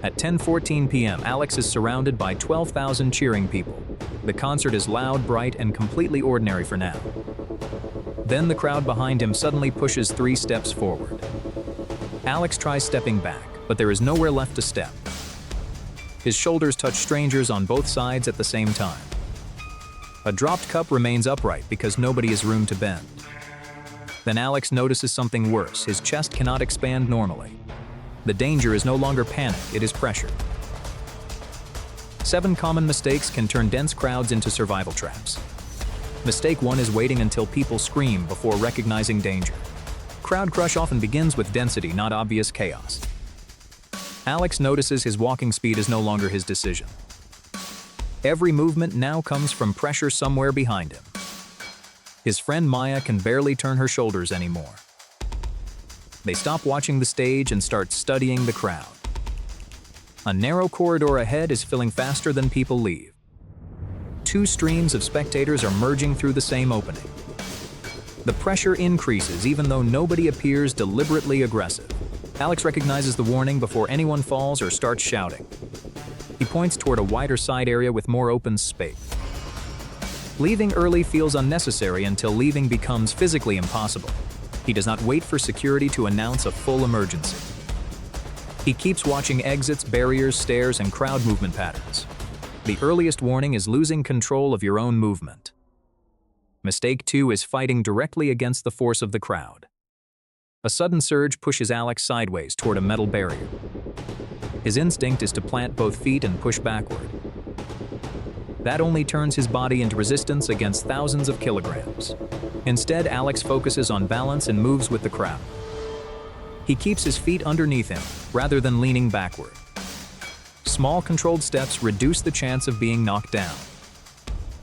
At 10:14 p.m., Alex is surrounded by 12,000 cheering people. The concert is loud, bright, and completely ordinary for now. Then the crowd behind him suddenly pushes 3 steps forward. Alex tries stepping back, but there is nowhere left to step. His shoulders touch strangers on both sides at the same time. A dropped cup remains upright because nobody has room to bend. Then Alex notices something worse. His chest cannot expand normally. The danger is no longer panic, it is pressure. 7 common mistakes can turn dense crowds into survival traps. Mistake 1 is waiting until people scream before recognizing danger. Crowd crush often begins with density, not obvious chaos. Alex notices his walking speed is no longer his decision. Every movement now comes from pressure somewhere behind him. His friend Maya can barely turn her shoulders anymore. They stop watching the stage and start studying the crowd. A narrow corridor ahead is filling faster than people leave. 2 streams of spectators are merging through the same opening. The pressure increases even though nobody appears deliberately aggressive. Alex recognizes the warning before anyone falls or starts shouting. He points toward a wider side area with more open space. Leaving early feels unnecessary until leaving becomes physically impossible. He does not wait for security to announce a full emergency. He keeps watching exits, barriers, stairs, and crowd movement patterns. The earliest warning is losing control of your own movement. Mistake 2 is fighting directly against the force of the crowd. A sudden surge pushes Alex sideways toward a metal barrier. His instinct is to plant both feet and push backward. That only turns his body into resistance against thousands of kilograms. Instead, Alex focuses on balance and moves with the crowd. He keeps his feet underneath him, rather than leaning backward. Small controlled steps reduce the chance of being knocked down.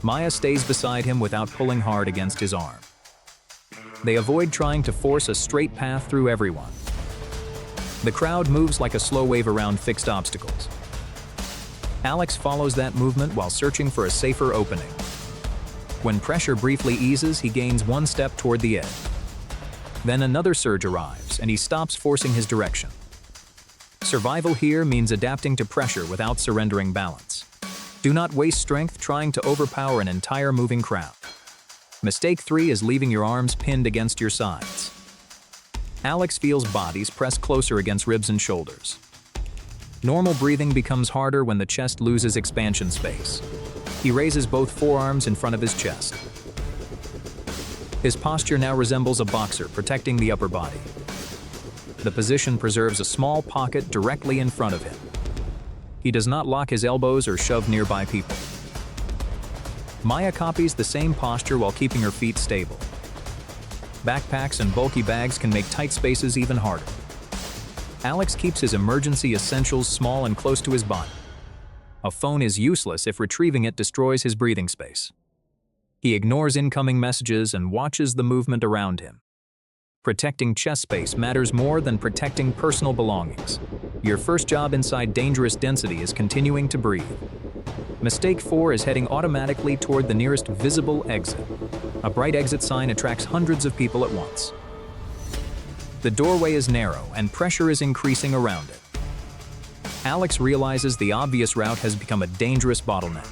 Maya stays beside him without pulling hard against his arm. They avoid trying to force a straight path through everyone. The crowd moves like a slow wave around fixed obstacles. Alex follows that movement while searching for a safer opening. When pressure briefly eases, he gains 1 step toward the edge. Then another surge arrives, and he stops forcing his direction. Survival here means adapting to pressure without surrendering balance. Do not waste strength trying to overpower an entire moving crowd. Mistake 3 is leaving your arms pinned against your sides. Alex feels bodies press closer against ribs and shoulders. Normal breathing becomes harder when the chest loses expansion space. He raises both forearms in front of his chest. His posture now resembles a boxer protecting the upper body. The position preserves a small pocket directly in front of him. He does not lock his elbows or shove nearby people. Maya copies the same posture while keeping her feet stable. Backpacks and bulky bags can make tight spaces even harder. Alex keeps his emergency essentials small and close to his body. A phone is useless if retrieving it destroys his breathing space. He ignores incoming messages and watches the movement around him. Protecting chest space matters more than protecting personal belongings. Your first job inside dangerous density is continuing to breathe. Mistake 4 is heading automatically toward the nearest visible exit. A bright exit sign attracts hundreds of people at once. The doorway is narrow and pressure is increasing around it. Alex realizes the obvious route has become a dangerous bottleneck.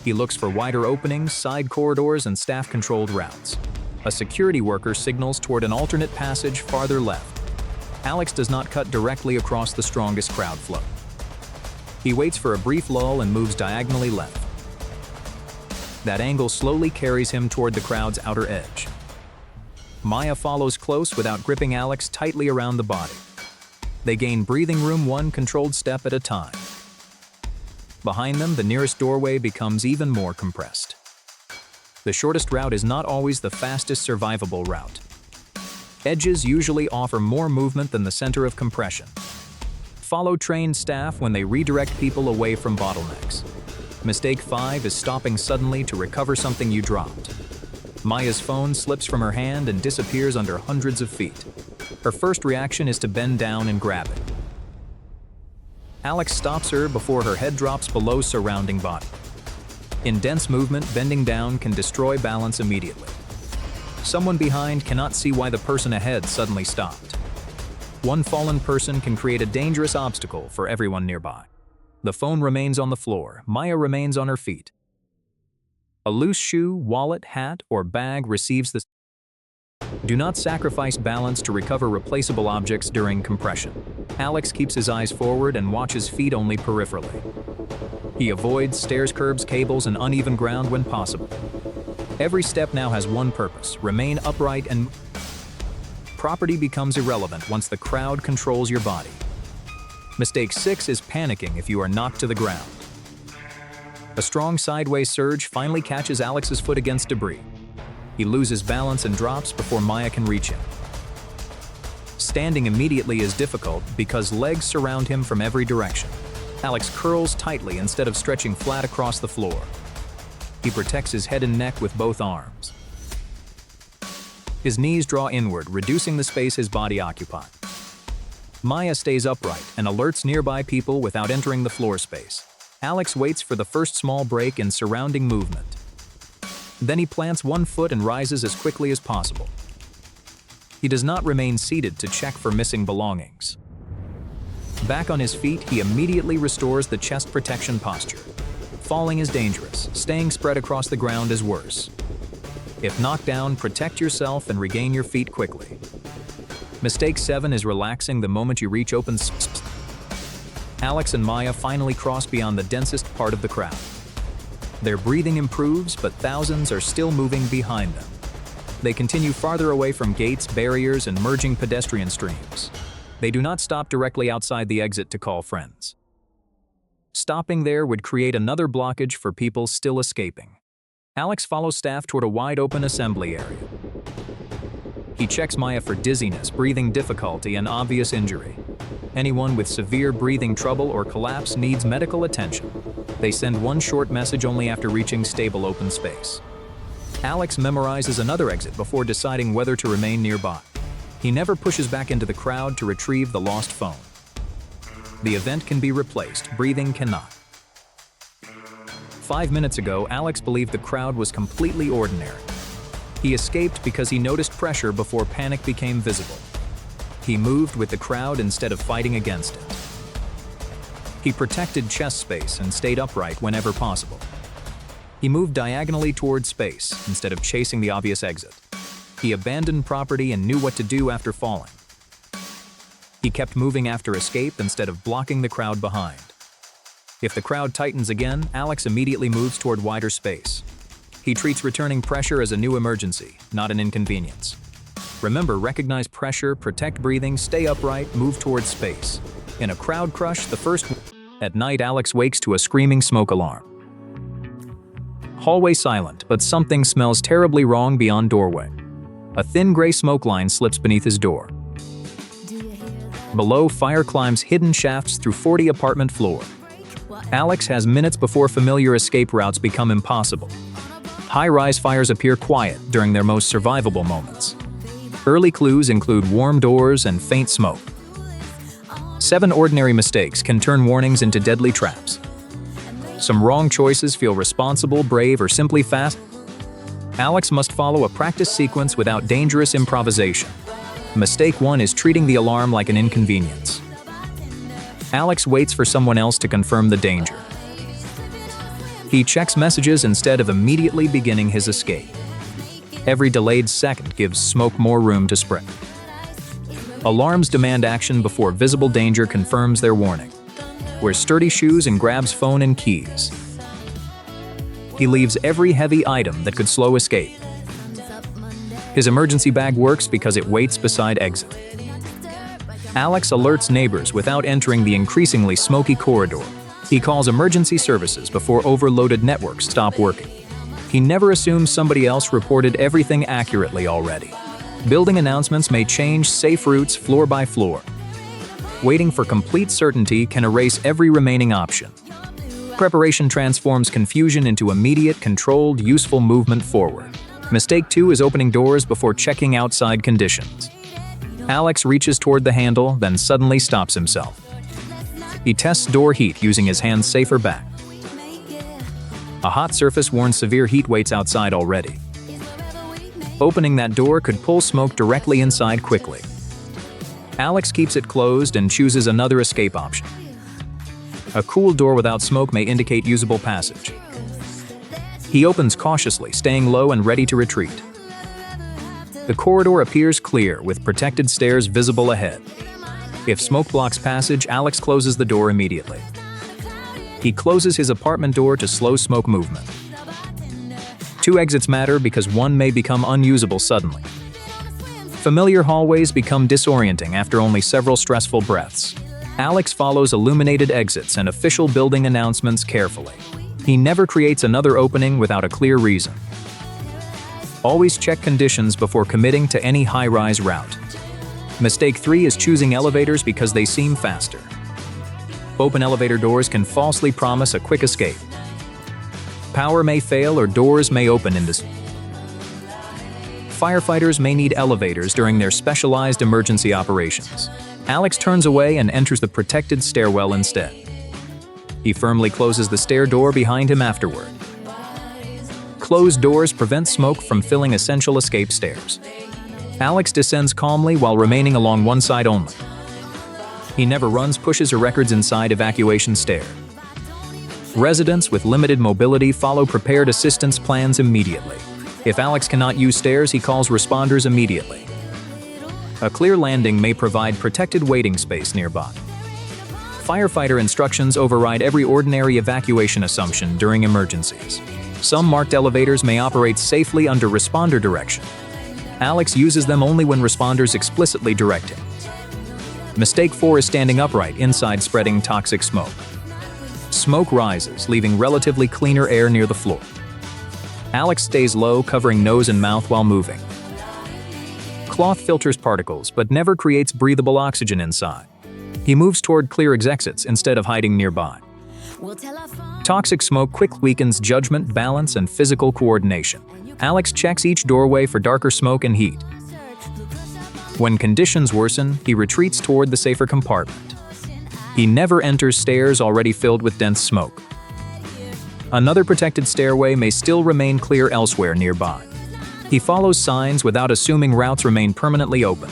He looks for wider openings, side corridors, and staff-controlled routes. A security worker signals toward an alternate passage farther left. Alex does not cut directly across the strongest crowd flow. He waits for a brief lull and moves diagonally left. That angle slowly carries him toward the crowd's outer edge. Maya follows close without gripping Alex tightly around the body. They gain breathing room 1 controlled step at a time. Behind them, the nearest doorway becomes even more compressed. The shortest route is not always the fastest survivable route. Edges usually offer more movement than the center of compression. Follow trained staff when they redirect people away from bottlenecks. Mistake 5 is stopping suddenly to recover something you dropped. Maya's phone slips from her hand and disappears under hundreds of feet. Her first reaction is to bend down and grab it. Alex stops her before her head drops below surrounding body. In dense movement, bending down can destroy balance immediately. Someone behind cannot see why the person ahead suddenly stopped. One fallen person can create a dangerous obstacle for everyone nearby. The phone remains on the floor. Maya remains on her feet. A loose shoe, wallet, hat, or bag receives the... Do not sacrifice balance to recover replaceable objects during compression. Alex keeps his eyes forward and watches feet only peripherally. He avoids stairs, curbs, cables, and uneven ground when possible. Every step now has one purpose: remain upright and... Property becomes irrelevant once the crowd controls your body. Mistake 6 is panicking if you are knocked to the ground. A strong sideways surge finally catches Alex's foot against debris. He loses balance and drops before Maya can reach him. Standing immediately is difficult because legs surround him from every direction. Alex curls tightly instead of stretching flat across the floor. He protects his head and neck with both arms. His knees draw inward, reducing the space his body occupies. Maya stays upright and alerts nearby people without entering the floor space. Alex waits for the first small break in surrounding movement. Then he plants one foot and rises as quickly as possible. He does not remain seated to check for missing belongings. Back on his feet, he immediately restores the chest protection posture. Falling is dangerous. Staying spread across the ground is worse. If knocked down, protect yourself and regain your feet quickly. Mistake 7 is relaxing the moment you reach open space. Alex and Maya finally cross beyond the densest part of the crowd. Their breathing improves, but thousands are still moving behind them. They continue farther away from gates, barriers, and merging pedestrian streams. They do not stop directly outside the exit to call friends. Stopping there would create another blockage for people still escaping. Alex follows staff toward a wide-open assembly area. He checks Maya for dizziness, breathing difficulty, and obvious injury. Anyone with severe breathing trouble or collapse needs medical attention. They send one short message only after reaching stable open space. Alex memorizes another exit before deciding whether to remain nearby. He never pushes back into the crowd to retrieve the lost phone. The event can be replaced, breathing cannot. 5 minutes ago, Alex believed the crowd was completely ordinary. He escaped because he noticed pressure before panic became visible. He moved with the crowd instead of fighting against it. He protected chest space and stayed upright whenever possible. He moved diagonally toward space instead of chasing the obvious exit. He abandoned property and knew what to do after falling. He kept moving after escape instead of blocking the crowd behind. If the crowd tightens again, Alex immediately moves toward wider space. He treats returning pressure as a new emergency, not an inconvenience. Remember, recognize pressure, protect breathing, stay upright, move toward space. In a crowd crush, the first... At night, Alex wakes to a screaming smoke alarm. Hallway silent, but something smells terribly wrong beyond doorway. A thin gray smoke line slips beneath his door. Below, fire climbs hidden shafts through 40 apartment floor. Alex has minutes before familiar escape routes become impossible. High-rise fires appear quiet during their most survivable moments. Early clues include warm doors and faint smoke. 7 ordinary mistakes can turn warnings into deadly traps. Some wrong choices feel responsible, brave, or simply fast. Alex must follow a practice sequence without dangerous improvisation. Mistake 1 is treating the alarm like an inconvenience. Alex waits for someone else to confirm the danger. He checks messages instead of immediately beginning his escape. Every delayed second gives smoke more room to spread. Alarms demand action before visible danger confirms their warning. Wears sturdy shoes and grabs phone and keys. He leaves every heavy item that could slow escape. His emergency bag works because it waits beside exit. Alex alerts neighbors without entering the increasingly smoky corridor. He calls emergency services before overloaded networks stop working. He never assumes somebody else reported everything accurately already. Building announcements may change safe routes floor by floor. Waiting for complete certainty can erase every remaining option. Preparation transforms confusion into immediate, controlled, useful movement forward. Mistake 2 is opening doors before checking outside conditions. Alex reaches toward the handle, then suddenly stops himself. He tests door heat using his hand's safer back. A hot surface warns severe heat waits outside already. Opening that door could pull smoke directly inside quickly. Alex keeps it closed and chooses another escape option. A cool door without smoke may indicate usable passage. He opens cautiously, staying low and ready to retreat. The corridor appears clear, with protected stairs visible ahead. If smoke blocks passage, Alex closes the door immediately. He closes his apartment door to slow smoke movement. 2 exits matter because one may become unusable suddenly. Familiar hallways become disorienting after only several stressful breaths. Alex follows illuminated exits and official building announcements carefully. He never creates another opening without a clear reason. Always check conditions before committing to any high-rise route. Mistake 3 is choosing elevators because they seem faster. Open elevator doors can falsely promise a quick escape. Power may fail or doors may open into. Firefighters may need elevators during their specialized emergency operations. Alex turns away and enters the protected stairwell instead. He firmly closes the stair door behind him afterward. Closed doors prevent smoke from filling essential escape stairs. Alex descends calmly while remaining along one side only. He never runs, pushes, or records inside evacuation stair. Residents with limited mobility follow prepared assistance plans immediately. If Alex cannot use stairs, he calls responders immediately. A clear landing may provide protected waiting space nearby. Firefighter instructions override every ordinary evacuation assumption during emergencies. Some marked elevators may operate safely under responder direction. Alex uses them only when responders explicitly direct him. Mistake 4 is standing upright inside spreading toxic smoke. Smoke rises, leaving relatively cleaner air near the floor. Alex stays low, covering nose and mouth while moving. Cloth filters particles, but never creates breathable oxygen inside. He moves toward clear exits instead of hiding nearby. Toxic smoke quickly weakens judgment, balance, and physical coordination. Alex checks each doorway for darker smoke and heat. When conditions worsen, he retreats toward the safer compartment. He never enters stairs already filled with dense smoke. Another protected stairway may still remain clear elsewhere nearby. He follows signs without assuming routes remain permanently open.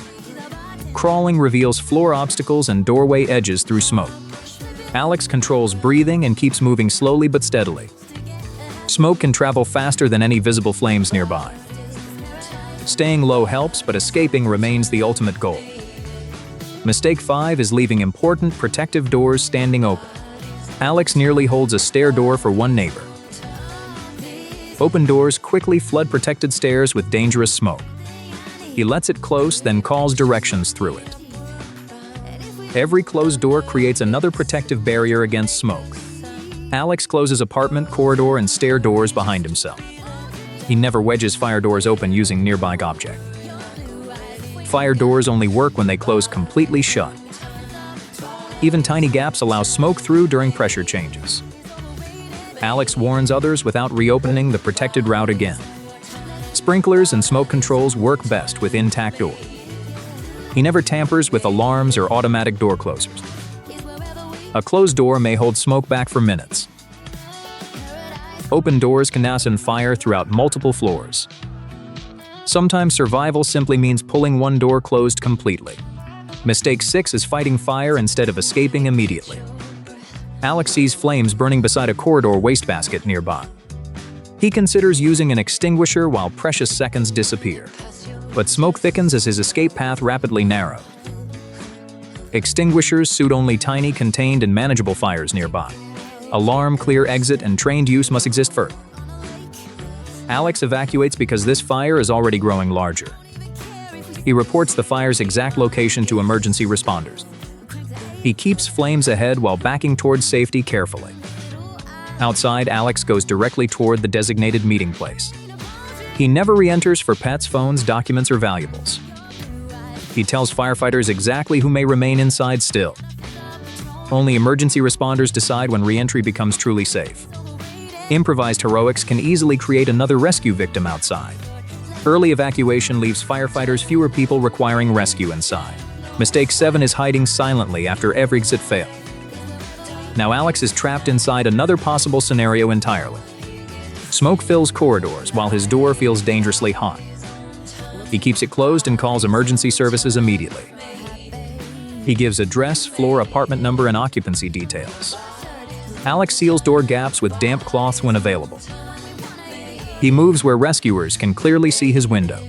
Crawling reveals floor obstacles and doorway edges through smoke. Alex controls breathing and keeps moving slowly but steadily. Smoke can travel faster than any visible flames nearby. Staying low helps, but escaping remains the ultimate goal. Mistake 5 is leaving important protective doors standing open. Alex nearly holds a stair door for one neighbor. Open doors quickly flood protected stairs with dangerous smoke. He lets it close, then calls directions through it. Every closed door creates another protective barrier against smoke. Alex closes apartment, corridor, and stair doors behind himself. He never wedges fire doors open using nearby object. Fire doors only work when they close completely shut. Even tiny gaps allow smoke through during pressure changes. Alex warns others without reopening the protected route again. Sprinklers and smoke controls work best with intact door. He never tampers with alarms or automatic door closers. A closed door may hold smoke back for minutes. Open doors can now send fire throughout multiple floors. Sometimes survival simply means pulling one door closed completely. Mistake 6 is fighting fire instead of escaping immediately. Alex sees flames burning beside a corridor wastebasket nearby. He considers using an extinguisher while precious seconds disappear. But smoke thickens as his escape path rapidly narrows. Extinguishers suit only tiny, contained, and manageable fires nearby. Alarm, clear exit, and trained use must exist first. Alex evacuates because this fire is already growing larger. He reports the fire's exact location to emergency responders. He keeps flames ahead while backing towards safety carefully. Outside, Alex goes directly toward the designated meeting place. He never re-enters for pets, phones, documents, or valuables. He tells firefighters exactly who may remain inside still. Only emergency responders decide when re-entry becomes truly safe. Improvised heroics can easily create another rescue victim outside. Early evacuation leaves firefighters fewer people requiring rescue inside. Mistake 7 is hiding silently after every exit failed. Now Alex is trapped inside another possible scenario entirely. Smoke fills corridors while his door feels dangerously hot. He keeps it closed and calls emergency services immediately. He gives address, floor, apartment number, and occupancy details. Alex seals door gaps with damp cloths when available. He moves where rescuers can clearly see his window.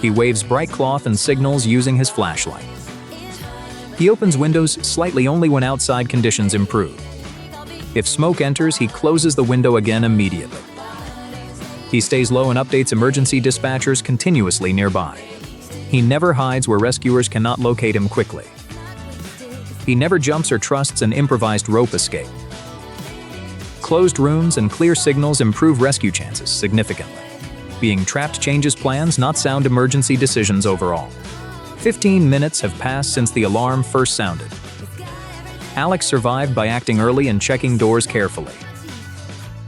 He waves bright cloth and signals using his flashlight. He opens windows slightly only when outside conditions improve. If smoke enters, he closes the window again immediately. He stays low and updates emergency dispatchers continuously nearby. He never hides where rescuers cannot locate him quickly. He never jumps or trusts an improvised rope escape. Closed rooms and clear signals improve rescue chances significantly. Being trapped changes plans, not sound emergency decisions overall. 15 minutes have passed since the alarm first sounded. Alex survived by acting early and checking doors carefully.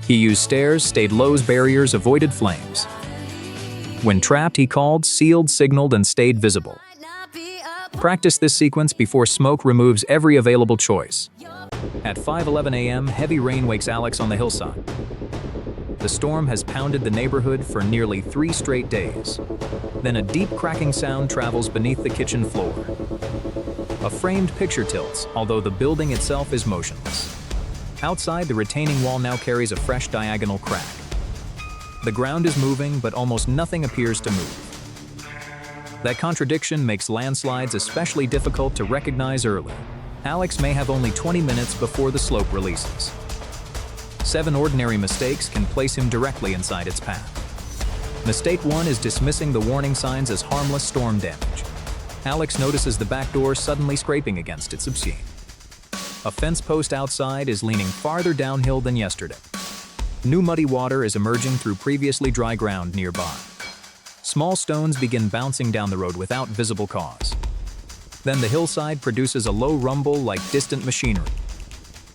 He used stairs, stayed low barriers, avoided flames. When trapped, he called, sealed, signaled, and stayed visible. Practice this sequence before smoke removes every available choice. At 5:11 a.m., heavy rain wakes Alex on the hillside. The storm has pounded the neighborhood for nearly 3 straight days. Then a deep cracking sound travels beneath the kitchen floor. A framed picture tilts, although the building itself is motionless. Outside, the retaining wall now carries a fresh diagonal crack. The ground is moving, but almost nothing appears to move. That contradiction makes landslides especially difficult to recognize early. Alex may have only 20 minutes before the slope releases. 7 ordinary mistakes can place him directly inside its path. Mistake 1 is dismissing the warning signs as harmless storm damage. Alex notices the back door suddenly scraping against its obscene. A fence post outside is leaning farther downhill than yesterday. New muddy water is emerging through previously dry ground nearby. Small stones begin bouncing down the road without visible cause. Then the hillside produces a low rumble like distant machinery.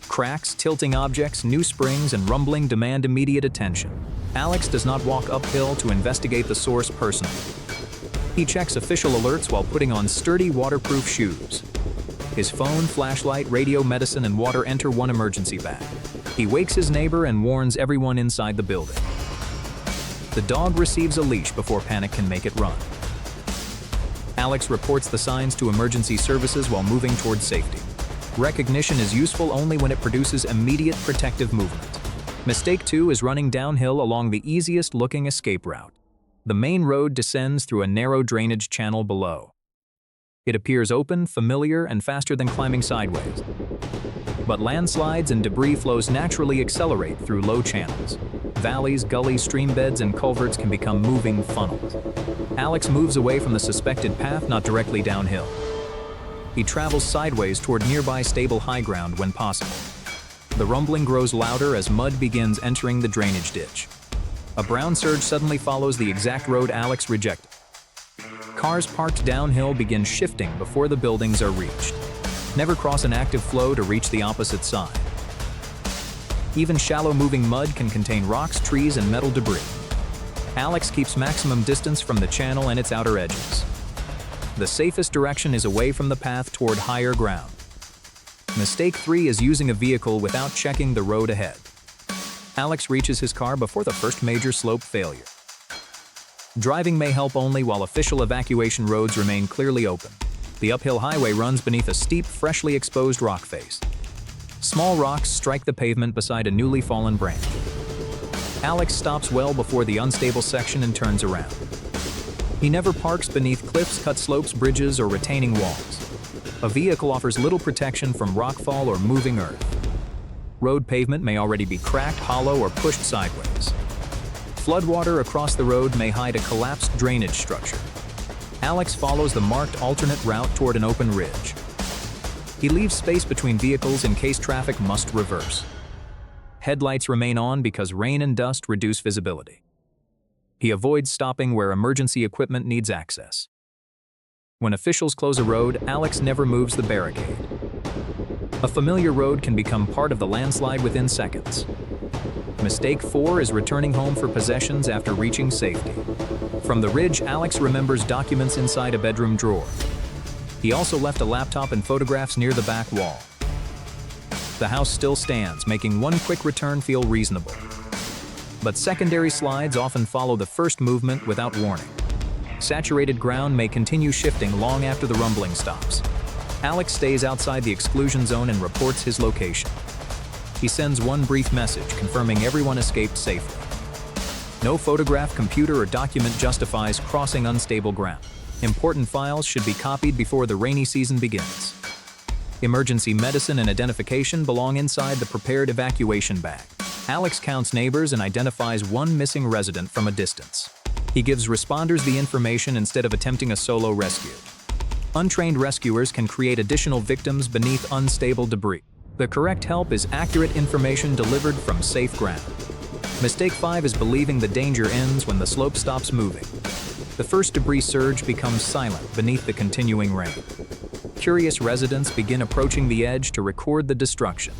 Cracks, tilting objects, new springs, and rumbling demand immediate attention. Alex does not walk uphill to investigate the source personally. He checks official alerts while putting on sturdy waterproof shoes. His phone, flashlight, radio, medicine, and water enter one emergency bag. He wakes his neighbor and warns everyone inside the building. The dog receives a leash before panic can make it run. Alex reports the signs to emergency services while moving towards safety. Recognition is useful only when it produces immediate protective movement. Mistake 2 is running downhill along the easiest-looking escape route. The main road descends through a narrow drainage channel below. It appears open, familiar, and faster than climbing sideways. But landslides and debris flows naturally accelerate through low channels. Valleys, gullies, stream beds, and culverts can become moving funnels. Alex moves away from the suspected path, not directly downhill. He travels sideways toward nearby stable high ground when possible. The rumbling grows louder as mud begins entering the drainage ditch. A brown surge suddenly follows the exact road Alex rejected. Cars parked downhill begin shifting before the buildings are reached. Never cross an active flow to reach the opposite side. Even shallow moving mud can contain rocks, trees, and metal debris. Alex keeps maximum distance from the channel and its outer edges. The safest direction is away from the path toward higher ground. Mistake 3 is using a vehicle without checking the road ahead. Alex reaches his car before the first major slope failure. Driving may help only while official evacuation roads remain clearly open. The uphill highway runs beneath a steep, freshly exposed rock face. Small rocks strike the pavement beside a newly fallen branch. Alex stops well before the unstable section and turns around. He never parks beneath cliffs, cut slopes, bridges, or retaining walls. A vehicle offers little protection from rockfall or moving earth. Road pavement may already be cracked, hollow, or pushed sideways. Floodwater across the road may hide a collapsed drainage structure. Alex follows the marked alternate route toward an open ridge. He leaves space between vehicles in case traffic must reverse. Headlights remain on because rain and dust reduce visibility. He avoids stopping where emergency equipment needs access. When officials close a road, Alex never moves the barricade. A familiar road can become part of the landslide within seconds. Mistake 4 is returning home for possessions after reaching safety. From the ridge, Alex remembers documents inside a bedroom drawer. He also left a laptop and photographs near the back wall. The house still stands, making one quick return feel reasonable. But secondary slides often follow the first movement without warning. Saturated ground may continue shifting long after the rumbling stops. Alex stays outside the exclusion zone and reports his location. He sends one brief message confirming everyone escaped safely. No photograph, computer, or document justifies crossing unstable ground. Important files should be copied before the rainy season begins. Emergency medicine and identification belong inside the prepared evacuation bag. Alex counts neighbors and identifies one missing resident from a distance. He gives responders the information instead of attempting a solo rescue. Untrained rescuers can create additional victims beneath unstable debris. The correct help is accurate information delivered from safe ground. Mistake 5 is believing the danger ends when the slope stops moving. The first debris surge becomes silent beneath the continuing rain. Curious residents begin approaching the edge to record the destruction,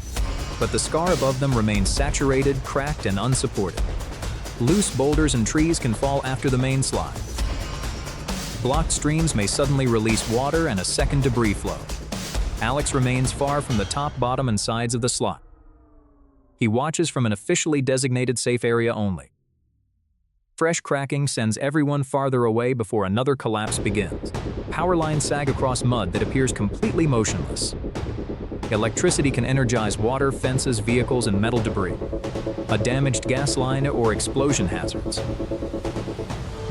but the scar above them remains saturated, cracked, and unsupported. Loose boulders and trees can fall after the main slide. Blocked streams may suddenly release water and a second debris flow. Alex remains far from the top, bottom, and sides of the slide. He watches from an officially designated safe area only. Fresh cracking sends everyone farther away before another collapse begins. Power lines sag across mud that appears completely motionless. Electricity can energize water, fences, vehicles, and metal debris. A damaged gas line or explosion hazards.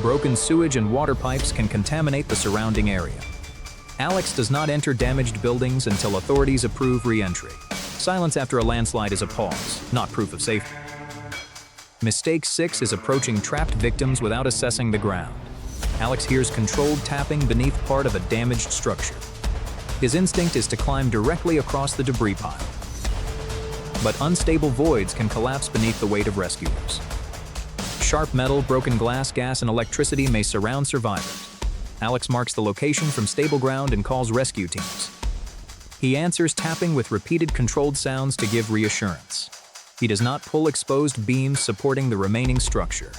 Broken sewage and water pipes can contaminate the surrounding area. Alex does not enter damaged buildings until authorities approve re-entry. Silence after a landslide is a pause, not proof of safety. Mistake 6 is approaching trapped victims without assessing the ground. Alex hears controlled tapping beneath part of a damaged structure. His instinct is to climb directly across the debris pile. But unstable voids can collapse beneath the weight of rescuers. Sharp metal, broken glass, gas, and electricity may surround survivors. Alex marks the location from stable ground and calls rescue teams. He answers, tapping with repeated controlled sounds to give reassurance. He does not pull exposed beams supporting the remaining structure.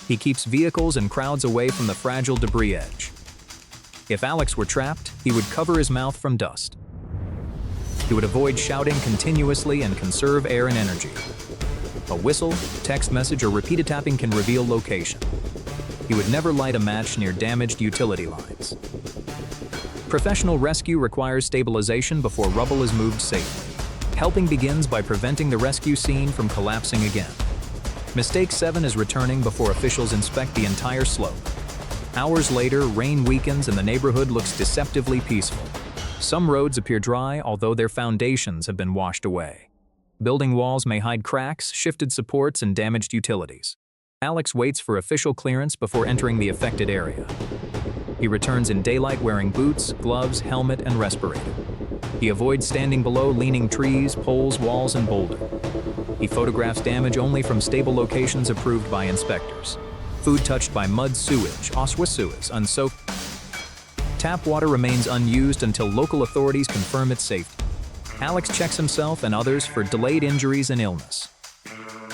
He keeps vehicles and crowds away from the fragile debris edge. If Alex were trapped, he would cover his mouth from dust. He would avoid shouting continuously and conserve air and energy. A whistle, text message, or repeated tapping can reveal location. He would never light a match near damaged utility lines. Professional rescue requires stabilization before rubble is moved safely. Helping begins by preventing the rescue scene from collapsing again. Mistake 7 is returning before officials inspect the entire slope. Hours later, rain weakens and the neighborhood looks deceptively peaceful. Some roads appear dry, although their foundations have been washed away. Building walls may hide cracks, shifted supports, and damaged utilities. Alex waits for official clearance before entering the affected area. He returns in daylight wearing boots, gloves, helmet, and respirator. He avoids standing below leaning trees, poles, walls, and boulders. He photographs damage only from stable locations approved by inspectors. Food touched by mud, sewage, oswasuas, unsoaked. Tap water remains unused until local authorities confirm its safety. Alex checks himself and others for delayed injuries and illness.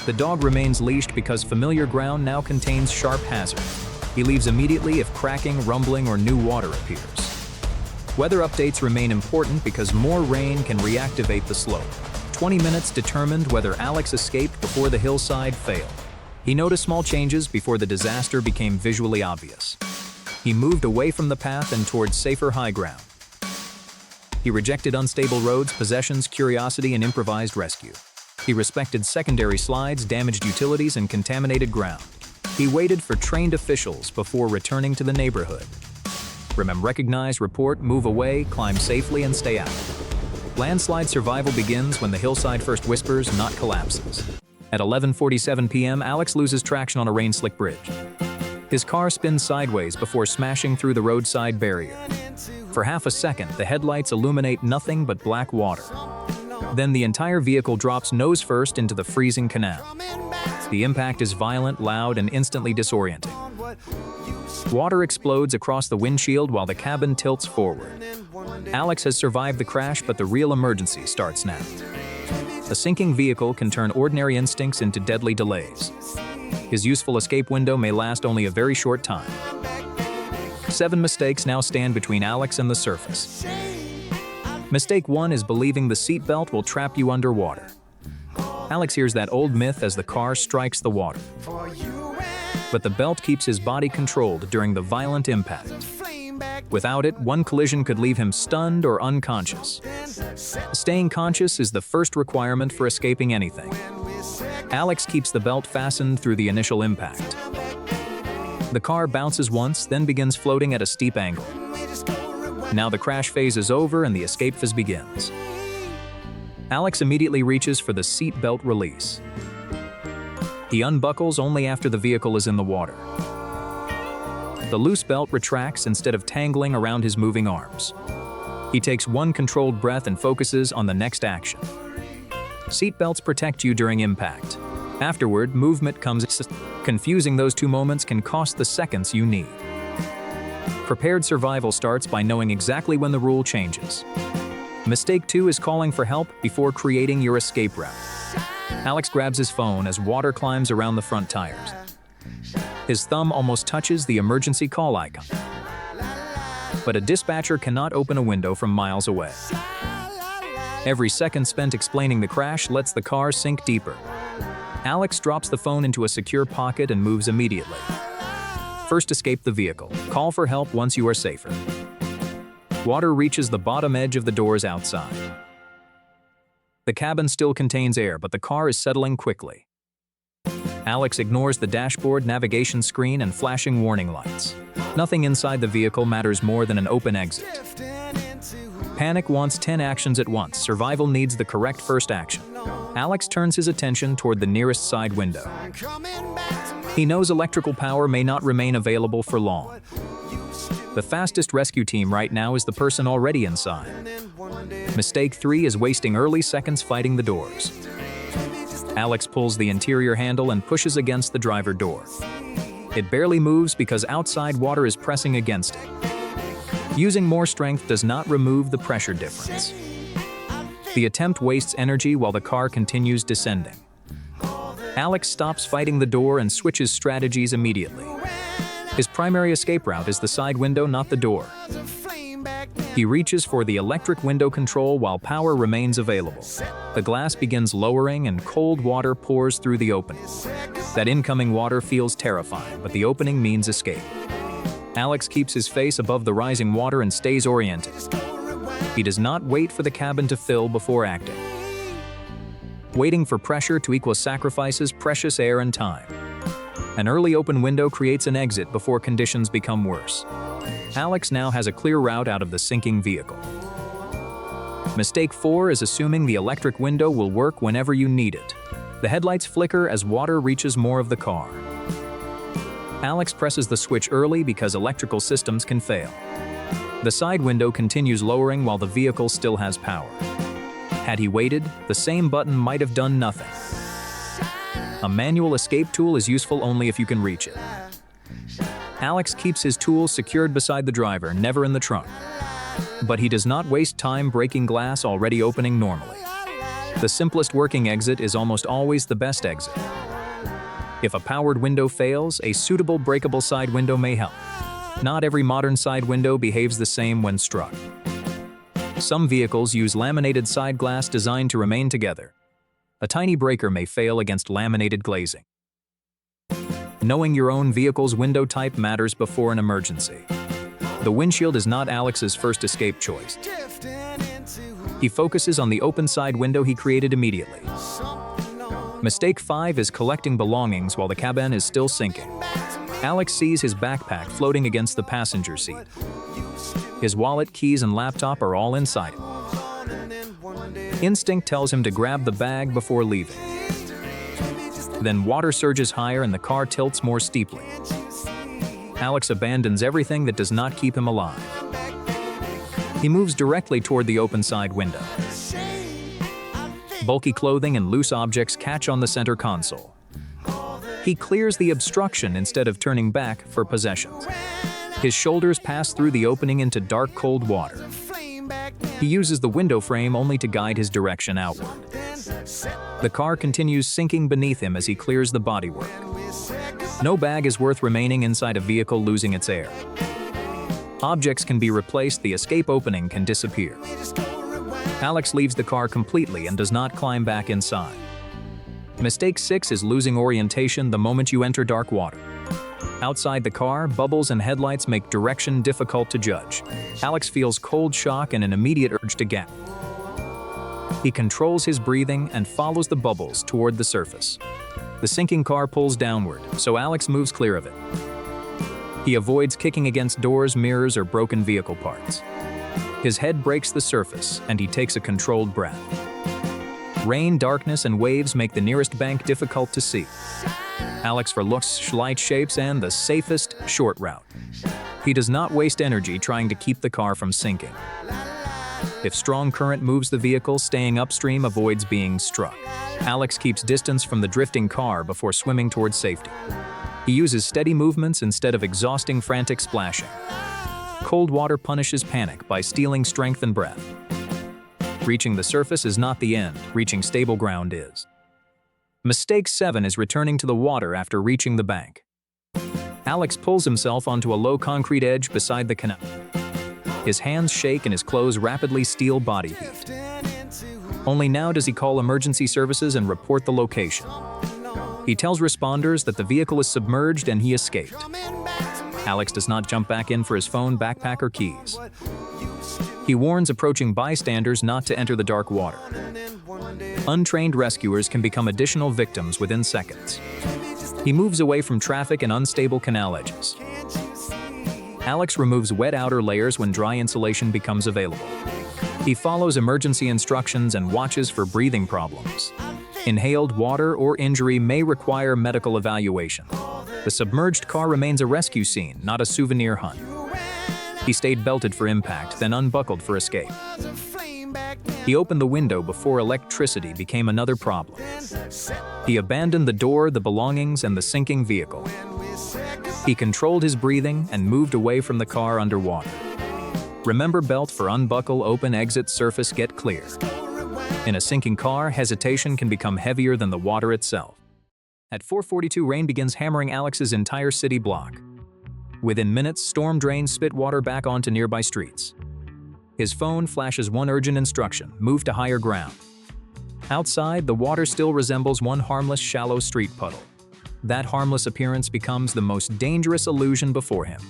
The dog remains leashed because familiar ground now contains sharp hazards. He leaves immediately if cracking, rumbling, or new water appears. Weather updates remain important because more rain can reactivate the slope. 20 minutes determined whether Alex escaped before the hillside failed. He noticed small changes before the disaster became visually obvious. He moved away from the path and towards safer high ground. He rejected unstable roads, possessions, curiosity, and improvised rescue. He respected secondary slides, damaged utilities, and contaminated ground. He waited for trained officials before returning to the neighborhood. Remember, recognize, report, move away, climb safely, and stay out. Landslide survival begins when the hillside first whispers, not collapses. At 11:47 p.m., Alex loses traction on a rain-slick bridge. His car spins sideways before smashing through the roadside barrier. For half a second, the headlights illuminate nothing but black water. Then the entire vehicle drops nose first into the freezing canal. The impact is violent, loud, and instantly disorienting. Water explodes across the windshield while the cabin tilts forward. Alex has survived the crash, but the real emergency starts now. A sinking vehicle can turn ordinary instincts into deadly delays. His useful escape window may last only a very short time. 7 mistakes now stand between Alex and the surface. Mistake 1 is believing the seatbelt will trap you underwater. Alex hears that old myth as the car strikes the water. But the belt keeps his body controlled during the violent impact. Without it, one collision could leave him stunned or unconscious. Staying conscious is the first requirement for escaping anything. Alex keeps the belt fastened through the initial impact. The car bounces once, then begins floating at a steep angle. Now the crash phase is over and the escape phase begins. Alex immediately reaches for the seat belt release. He unbuckles only after the vehicle is in the water. The loose belt retracts instead of tangling around his moving arms. He takes one controlled breath and focuses on the next action. Seat belts protect you during impact. Afterward, movement comes. Confusing those two moments can cost the seconds you need. Prepared survival starts by knowing exactly when the rule changes. Mistake 2 is calling for help before creating your escape route. Alex grabs his phone as water climbs around the front tires. His thumb almost touches the emergency call icon. But a dispatcher cannot open a window from miles away. Every second spent explaining the crash lets the car sink deeper. Alex drops the phone into a secure pocket and moves immediately. First, escape the vehicle. Call for help once you are safer. Water reaches the bottom edge of the doors outside. The cabin still contains air, but the car is settling quickly. Alex ignores the dashboard, navigation screen, and flashing warning lights. Nothing inside the vehicle matters more than an open exit. Panic wants 10 actions at once. Survival needs the correct first action. Alex turns his attention toward the nearest side window. He knows electrical power may not remain available for long. The fastest rescue team right now is the person already inside. Mistake 3 is wasting early seconds fighting the doors. Alex pulls the interior handle and pushes against the driver door. It barely moves because outside water is pressing against it. Using more strength does not remove the pressure difference. The attempt wastes energy while the car continues descending. Alex stops fighting the door and switches strategies immediately. His primary escape route is the side window, not the door. He reaches for the electric window control while power remains available. The glass begins lowering and cold water pours through the opening. That incoming water feels terrifying, but the opening means escape. Alex keeps his face above the rising water and stays oriented. He does not wait for the cabin to fill before acting. Waiting for pressure to equal sacrifices precious air and time. An early open window creates an exit before conditions become worse. Alex now has a clear route out of the sinking vehicle. Mistake 4 is assuming the electric window will work whenever you need it. The headlights flicker as water reaches more of the car. Alex presses the switch early because electrical systems can fail. The side window continues lowering while the vehicle still has power. Had he waited, the same button might have done nothing. A manual escape tool is useful only if you can reach it. Alex keeps his tools secured beside the driver, never in the trunk. But he does not waste time breaking glass already opening normally. The simplest working exit is almost always the best exit. If a powered window fails, a suitable breakable side window may help. Not every modern side window behaves the same when struck. Some vehicles use laminated side glass designed to remain together. A tiny breaker may fail against laminated glazing. Knowing your own vehicle's window type matters before an emergency. The windshield is not Alex's first escape choice. He focuses on the open side window he created immediately. Mistake 5 is collecting belongings while the cabin is still sinking. Alex sees his backpack floating against the passenger seat. His wallet, keys, and laptop are all inside it. Instinct tells him to grab the bag before leaving. Then water surges higher and the car tilts more steeply. Alex abandons everything that does not keep him alive. He moves directly toward the open side window. Bulky clothing and loose objects catch on the center console. He clears the obstruction instead of turning back for possessions. His shoulders pass through the opening into dark, cold water. He uses the window frame only to guide his direction outward. The car continues sinking beneath him as he clears the bodywork. No bag is worth remaining inside a vehicle losing its air. Objects can be replaced, the escape opening can disappear. Alex leaves the car completely and does not climb back inside. Mistake 6 is losing orientation the moment you enter dark water. Outside the car, bubbles and headlights make direction difficult to judge. Alex feels cold shock and an immediate urge to gag. He controls his breathing and follows the bubbles toward the surface. The sinking car pulls downward, so Alex moves clear of it. He avoids kicking against doors, mirrors, or broken vehicle parts. His head breaks the surface, and he takes a controlled breath. Rain, darkness, and waves make the nearest bank difficult to see. Alex looks light shapes and the safest short route. He does not waste energy trying to keep the car from sinking. If strong current moves the vehicle, staying upstream avoids being struck. Alex keeps distance from the drifting car before swimming towards safety. He uses steady movements instead of exhausting, frantic splashing. Cold water punishes panic by stealing strength and breath. Reaching the surface is not the end, reaching stable ground is. Mistake 7 is returning to the water after reaching the bank. Alex pulls himself onto a low concrete edge beside the canal. His hands shake and his clothes rapidly steal body heat. Only now does he call emergency services and report the location. He tells responders that the vehicle is submerged and he escaped. Alex does not jump back in for his phone, backpack, or keys. He warns approaching bystanders not to enter the dark water. Untrained rescuers can become additional victims within seconds. He moves away from traffic and unstable canal edges. Alex removes wet outer layers when dry insulation becomes available. He follows emergency instructions and watches for breathing problems. Inhaled water or injury may require medical evaluation. The submerged car remains a rescue scene, not a souvenir hunt. He stayed belted for impact, then unbuckled for escape. He opened the window before electricity became another problem. He abandoned the door, the belongings, and the sinking vehicle. He controlled his breathing and moved away from the car underwater. Remember, belt for unbuckle, open, exit, surface, get clear. In a sinking car, hesitation can become heavier than the water itself. At 4:42, rain begins hammering Alex's entire city block. Within minutes, storm drains spit water back onto nearby streets. His phone flashes one urgent instruction: move to higher ground. Outside, the water still resembles one harmless, shallow street puddle. That harmless appearance becomes the most dangerous illusion before him.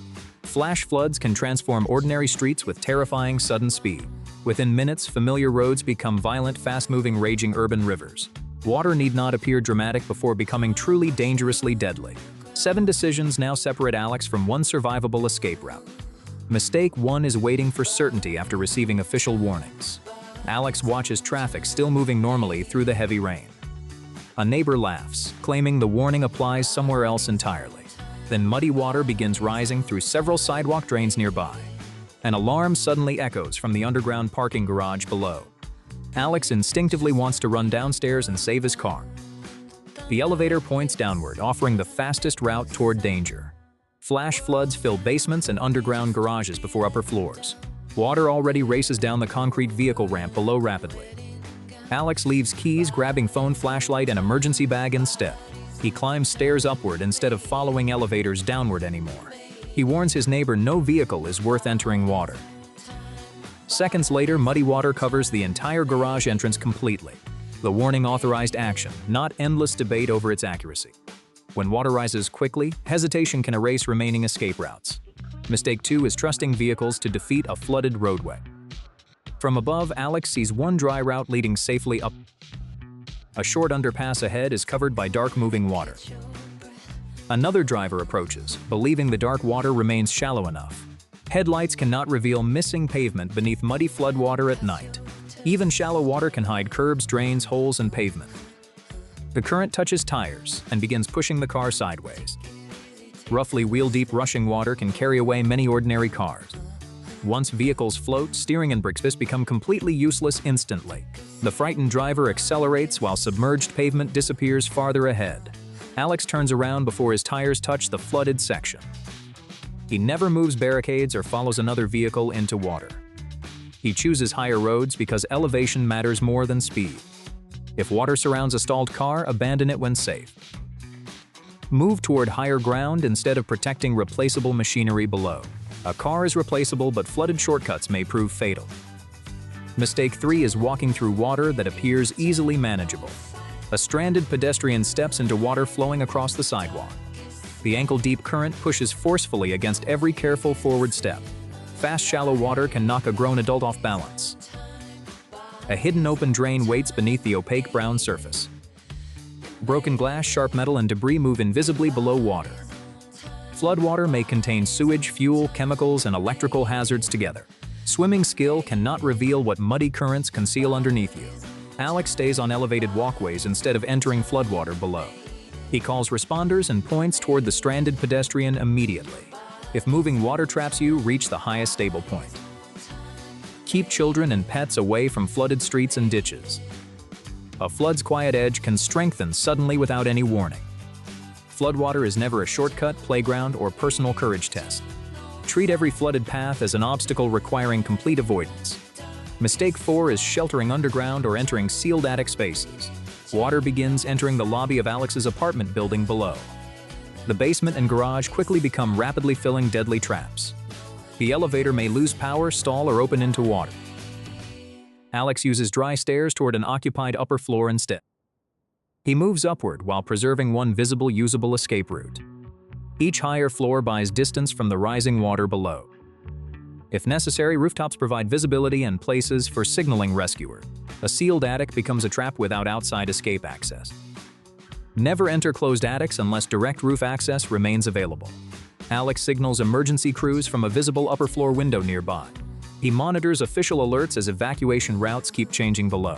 Flash floods can transform ordinary streets with terrifying, sudden speed. Within minutes, familiar roads become violent, fast-moving, raging urban rivers. Water need not appear dramatic before becoming truly dangerously deadly. 7 decisions now separate Alex from one survivable escape route. Mistake 1 is waiting for certainty after receiving official warnings. Alex watches traffic still moving normally through the heavy rain. A neighbor laughs, claiming the warning applies somewhere else entirely. Then muddy water begins rising through several sidewalk drains nearby. An alarm suddenly echoes from the underground parking garage below. Alex instinctively wants to run downstairs and save his car. The elevator points downward, offering the fastest route toward danger. Flash floods fill basements and underground garages before upper floors. Water already races down the concrete vehicle ramp below rapidly. Alex leaves keys, grabbing phone, flashlight, and emergency bag instead. He climbs stairs upward instead of following elevators downward anymore. He warns his neighbor no vehicle is worth entering water. Seconds later, muddy water covers the entire garage entrance completely. The warning authorized action, not endless debate over its accuracy. When water rises quickly, hesitation can erase remaining escape routes. Mistake 2 is trusting vehicles to defeat a flooded roadway. From above, Alex sees one dry route leading safely up. A short underpass ahead is covered by dark-moving water. Another driver approaches, believing the dark water remains shallow enough. Headlights cannot reveal missing pavement beneath muddy floodwater at night. Even shallow water can hide curbs, drains, holes, and pavement. The current touches tires and begins pushing the car sideways. Roughly wheel-deep rushing water can carry away many ordinary cars. Once vehicles float, steering and brakes become completely useless instantly. The frightened driver accelerates while submerged pavement disappears farther ahead. Alex turns around before his tires touch the flooded section. He never moves barricades or follows another vehicle into water. He chooses higher roads because elevation matters more than speed. If water surrounds a stalled car, abandon it when safe. Move toward higher ground instead of protecting replaceable machinery below. A car is replaceable, but flooded shortcuts may prove fatal. Mistake 3 is walking through water that appears easily manageable. A stranded pedestrian steps into water flowing across the sidewalk. The ankle-deep current pushes forcefully against every careful forward step. Fast, shallow water can knock a grown adult off balance. A hidden open drain waits beneath the opaque brown surface. Broken glass, sharp metal, and debris move invisibly below water. Floodwater may contain sewage, fuel, chemicals, and electrical hazards together. Swimming skill cannot reveal what muddy currents conceal underneath you. Alex stays on elevated walkways instead of entering floodwater below. He calls responders and points toward the stranded pedestrian immediately. If moving water traps you, reach the highest stable point. Keep children and pets away from flooded streets and ditches. A flood's quiet edge can strengthen suddenly without any warning. Floodwater is never a shortcut, playground, or personal courage test. Treat every flooded path as an obstacle requiring complete avoidance. Mistake 4 is sheltering underground or entering sealed attic spaces. Water begins entering the lobby of Alex's apartment building below. The basement and garage quickly become rapidly filling deadly traps. The elevator may lose power, stall, or open into water. Alex uses dry stairs toward an occupied upper floor instead. He moves upward while preserving one visible, usable escape route. Each higher floor buys distance from the rising water below. If necessary, rooftops provide visibility and places for signaling rescuer. A sealed attic becomes a trap without outside escape access. Never enter closed attics unless direct roof access remains available. Alex signals emergency crews from a visible upper floor window nearby. He monitors official alerts as evacuation routes keep changing below.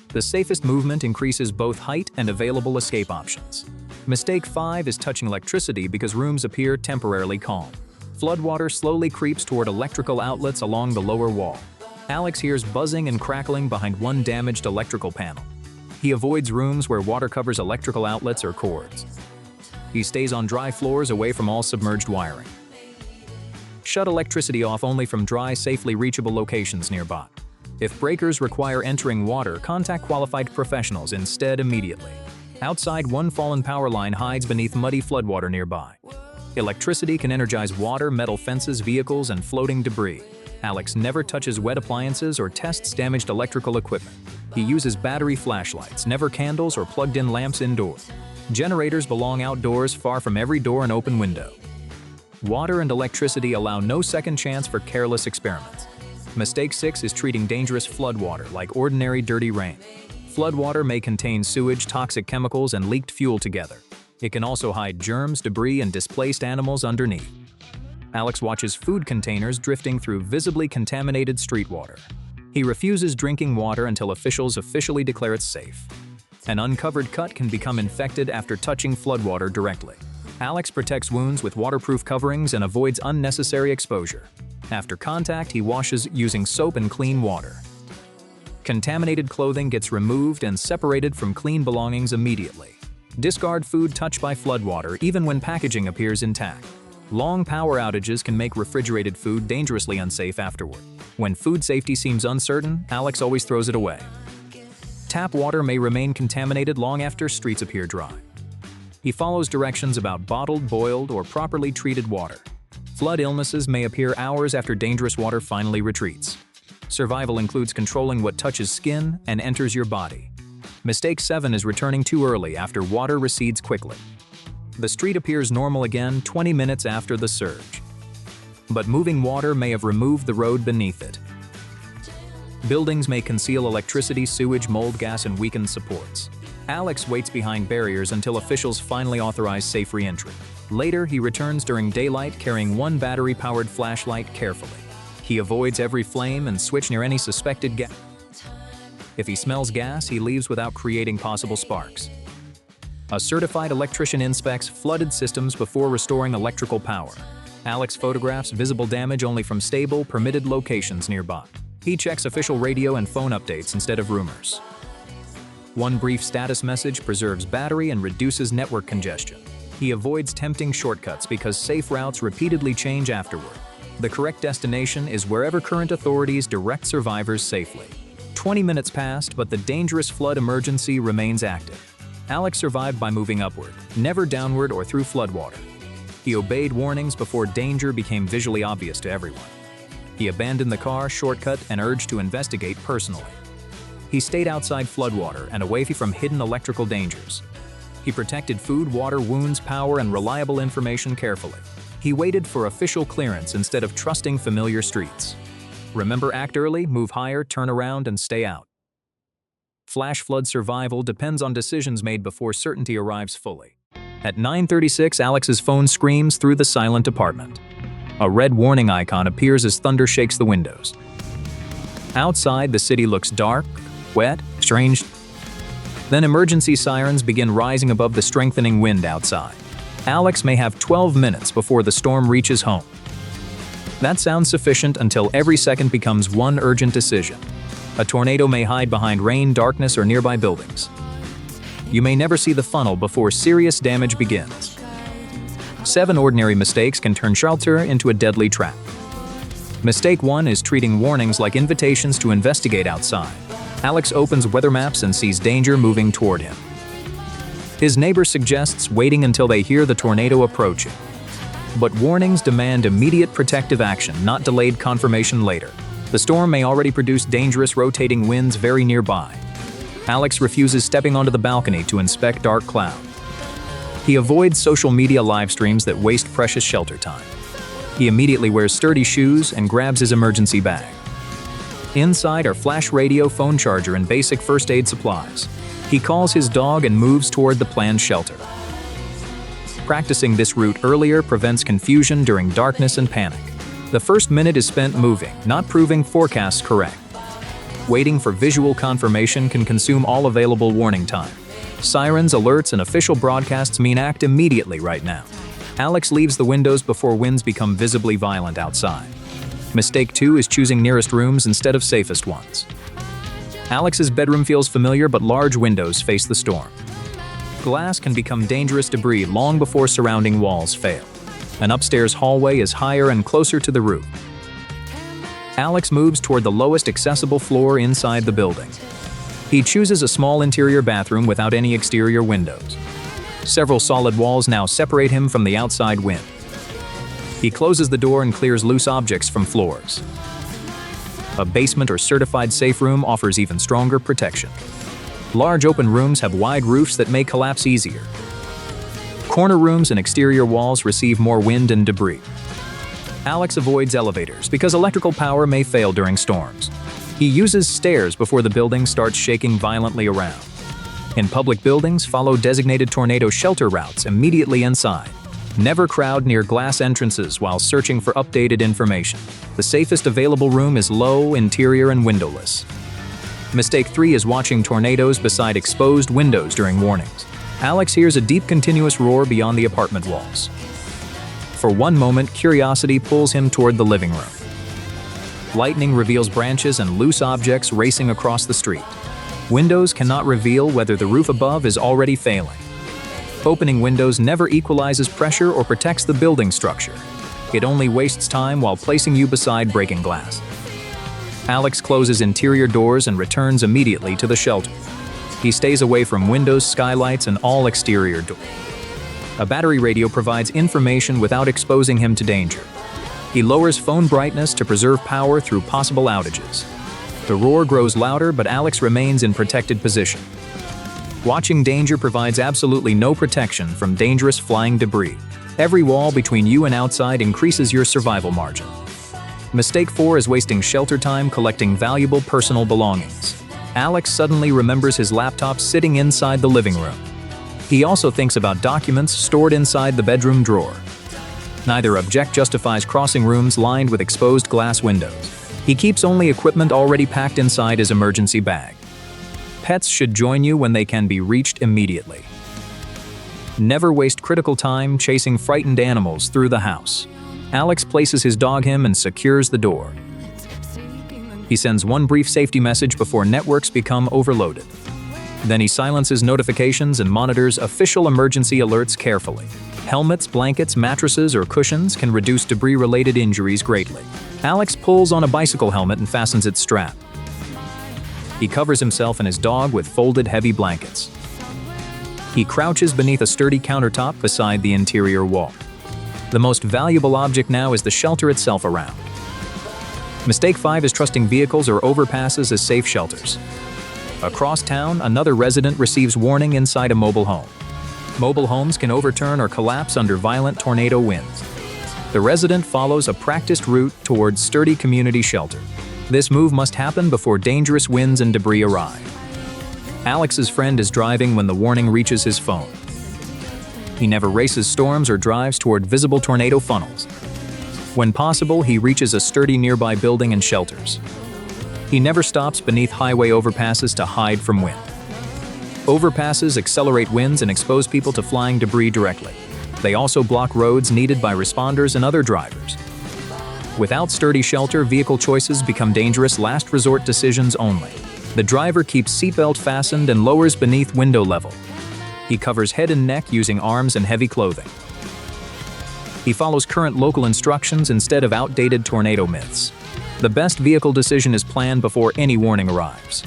The safest movement increases both height and available escape options. Mistake 5 is touching electricity because rooms appear temporarily calm. Floodwater slowly creeps toward electrical outlets along the lower wall. Alex hears buzzing and crackling behind one damaged electrical panel. He avoids rooms where water covers electrical outlets or cords. He stays on dry floors away from all submerged wiring. Shut electricity off only from dry, safely reachable locations nearby. If breakers require entering water, contact qualified professionals instead immediately. Outside, one fallen power line hides beneath muddy floodwater nearby. Electricity can energize water, metal fences, vehicles, and floating debris. Alex never touches wet appliances or tests damaged electrical equipment. He uses battery flashlights, never candles or plugged-in lamps indoors. Generators belong outdoors, far from every door and open window. Water and electricity allow no second chance for careless experiments. Mistake 6 is treating dangerous floodwater like ordinary dirty rain. Floodwater may contain sewage, toxic chemicals, and leaked fuel together. It can also hide germs, debris, and displaced animals underneath. Alex watches food containers drifting through visibly contaminated street water. He refuses drinking water until officials officially declare it safe. An uncovered cut can become infected after touching floodwater directly. Alex protects wounds with waterproof coverings and avoids unnecessary exposure. After contact, he washes using soap and clean water. Contaminated clothing gets removed and separated from clean belongings immediately. Discard food touched by floodwater even when packaging appears intact. Long power outages can make refrigerated food dangerously unsafe afterward. When food safety seems uncertain, Alex always throws it away. Tap water may remain contaminated long after streets appear dry. He follows directions about bottled, boiled, or properly treated water. Flood illnesses may appear hours after dangerous water finally retreats. Survival includes controlling what touches skin and enters your body. Mistake 7 is returning too early after water recedes quickly. The street appears normal again 20 minutes after the surge. But moving water may have removed the road beneath it. Buildings may conceal electricity, sewage, mold, gas, and weakened supports. Alex waits behind barriers until officials finally authorize safe re-entry. Later, he returns during daylight carrying one battery-powered flashlight carefully. He avoids every flame and switch near any suspected gas. If he smells gas, he leaves without creating possible sparks. A certified electrician inspects flooded systems before restoring electrical power. Alex photographs visible damage only from stable, permitted locations nearby. He checks official radio and phone updates instead of rumors. One brief status message preserves battery and reduces network congestion. He avoids tempting shortcuts because safe routes repeatedly change afterward. The correct destination is wherever current authorities direct survivors safely. 20 minutes passed, but the dangerous flood emergency remains active. Alex survived by moving upward, never downward or through floodwater. He obeyed warnings before danger became visually obvious to everyone. He abandoned the car, shortcut, and urged to investigate personally. He stayed outside floodwater and away from hidden electrical dangers. He He protected food, water, wounds, power, and reliable information carefully. He waited for official clearance instead of trusting familiar streets. Remember, act early, move higher, turn around, and stay out. Flash flood survival depends on decisions made before certainty arrives fully. At 9:36, Alex's phone screams through the silent apartment. A red warning icon appears as thunder shakes the windows. Outside, the city looks dark, wet, strange. Then emergency sirens begin rising above the strengthening wind outside. Alex may have 12 minutes before the storm reaches home. That sounds sufficient until every second becomes one urgent decision. A tornado may hide behind rain, darkness, or nearby buildings. You may never see the funnel before serious damage begins. 7 ordinary mistakes can turn shelter into a deadly trap. Mistake 1 is treating warnings like invitations to investigate outside. Alex opens weather maps and sees danger moving toward him. His neighbor suggests waiting until they hear the tornado approaching. But warnings demand immediate protective action, not delayed confirmation later. The storm may already produce dangerous rotating winds very nearby. Alex refuses stepping onto the balcony to inspect dark cloud. He avoids social media live streams that waste precious shelter time. He immediately wears sturdy shoes and grabs his emergency bag. Inside are flash radio, phone charger, and basic first aid supplies. He calls his dog and moves toward the planned shelter. Practicing this route earlier prevents confusion during darkness and panic. The first minute is spent moving, not proving forecasts correct. Waiting for visual confirmation can consume all available warning time. Sirens, alerts, and official broadcasts mean act immediately right now. Alex leaves the windows before winds become visibly violent outside. Mistake 2 is choosing nearest rooms instead of safest ones. Alex's bedroom feels familiar, but large windows face the storm. Glass can become dangerous debris long before surrounding walls fail. An upstairs hallway is higher and closer to the roof. Alex moves toward the lowest accessible floor inside the building. He chooses a small interior bathroom without any exterior windows. Several solid walls now separate him from the outside wind. He closes the door and clears loose objects from floors. A basement or certified safe room offers even stronger protection. Large open rooms have wide roofs that may collapse easier. Corner rooms and exterior walls receive more wind and debris. Alex avoids elevators because electrical power may fail during storms. He uses stairs before the building starts shaking violently around. In public buildings, follow designated tornado shelter routes immediately inside. Never crowd near glass entrances while searching for updated information. The safest available room is low, interior, and windowless. Mistake 3 is watching tornadoes beside exposed windows during warnings. Alex hears a deep continuous roar beyond the apartment walls. For one moment, curiosity pulls him toward the living room. Lightning reveals branches and loose objects racing across the street. Windows cannot reveal whether the roof above is already failing. Opening windows never equalizes pressure or protects the building structure. It only wastes time while placing you beside breaking glass. Alex closes interior doors and returns immediately to the shelter. He stays away from windows, skylights, and all exterior doors. A battery radio provides information without exposing him to danger. He lowers phone brightness to preserve power through possible outages. The roar grows louder, but Alex remains in protected position. Watching danger provides absolutely no protection from dangerous flying debris. Every wall between you and outside increases your survival margin. Mistake 4 is wasting shelter time collecting valuable personal belongings. Alex suddenly remembers his laptop sitting inside the living room. He also thinks about documents stored inside the bedroom drawer. Neither object justifies crossing rooms lined with exposed glass windows. He keeps only equipment already packed inside his emergency bag. Pets should join you when they can be reached immediately. Never waste critical time chasing frightened animals through the house. Alex places his dog him and secures the door. He sends one brief safety message before networks become overloaded. Then he silences notifications and monitors official emergency alerts carefully. Helmets, blankets, mattresses, or cushions can reduce debris-related injuries greatly. Alex pulls on a bicycle helmet and fastens its strap. He covers himself and his dog with folded heavy blankets. He crouches beneath a sturdy countertop beside the interior wall. The most valuable object now is the shelter itself around. Mistake 5 is trusting vehicles or overpasses as safe shelters. Across town, another resident receives warning inside a mobile home. Mobile homes can overturn or collapse under violent tornado winds. The resident follows a practiced route towards sturdy community shelter. This move must happen before dangerous winds and debris arrive. Alex's friend is driving when the warning reaches his phone. He never races storms or drives toward visible tornado funnels. When possible, he reaches a sturdy nearby building and shelters. He never stops beneath highway overpasses to hide from wind. Overpasses accelerate winds and expose people to flying debris directly. They also block roads needed by responders and other drivers. Without sturdy shelter, vehicle choices become dangerous last resort decisions only. The driver keeps seatbelt fastened and lowers beneath window level. He covers head and neck using arms and heavy clothing. He follows current local instructions instead of outdated tornado myths. The best vehicle decision is planned before any warning arrives.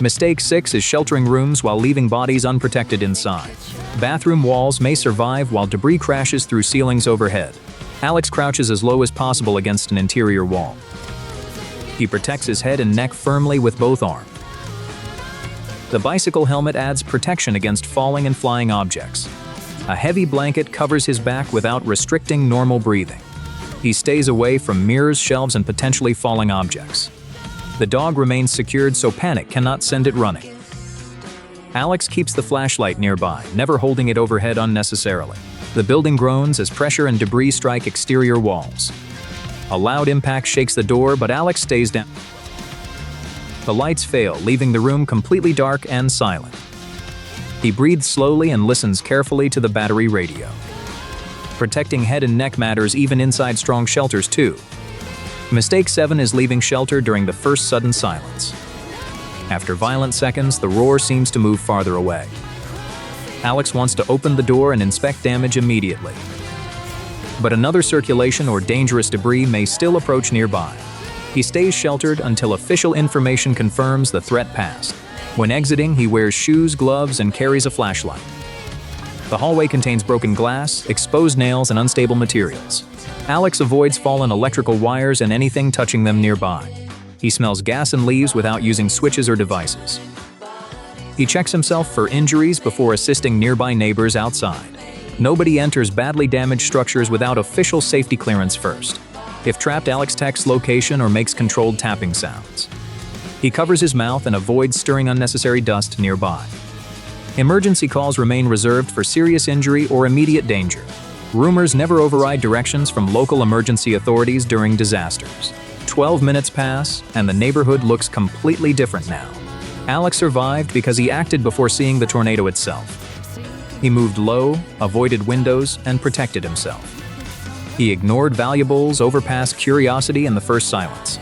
Mistake 6 is sheltering rooms while leaving bodies unprotected inside. Bathroom walls may survive while debris crashes through ceilings overhead. Alex crouches as low as possible against an interior wall. He protects his head and neck firmly with both arms. The bicycle helmet adds protection against falling and flying objects. A heavy blanket covers his back without restricting normal breathing. He stays away from mirrors, shelves, and potentially falling objects. The dog remains secured so panic cannot send it running. Alex keeps the flashlight nearby, never holding it overhead unnecessarily. The building groans as pressure and debris strike exterior walls. A loud impact shakes the door, but Alex stays down. The lights fail, leaving the room completely dark and silent. He breathes slowly and listens carefully to the battery radio. Protecting head and neck matters even inside strong shelters too. Mistake 7 is leaving shelter during the first sudden silence. After violent seconds, the roar seems to move farther away. Alex wants to open the door and inspect damage immediately. But another circulation or dangerous debris may still approach nearby. He stays sheltered until official information confirms the threat passed. When exiting, he wears shoes, gloves, and carries a flashlight. The hallway contains broken glass, exposed nails, and unstable materials. Alex avoids fallen electrical wires and anything touching them nearby. He smells gas and leaves without using switches or devices. He checks himself for injuries before assisting nearby neighbors outside. Nobody enters badly damaged structures without official safety clearance first. If trapped, Alex texts location or makes controlled tapping sounds. He covers his mouth and avoids stirring unnecessary dust nearby. Emergency calls remain reserved for serious injury or immediate danger. Rumors never override directions from local emergency authorities during disasters. 12 minutes pass, and the neighborhood looks completely different now. Alex survived because he acted before seeing the tornado itself. He moved low, avoided windows, and protected himself. He ignored valuables, overpassed curiosity, and the first silence.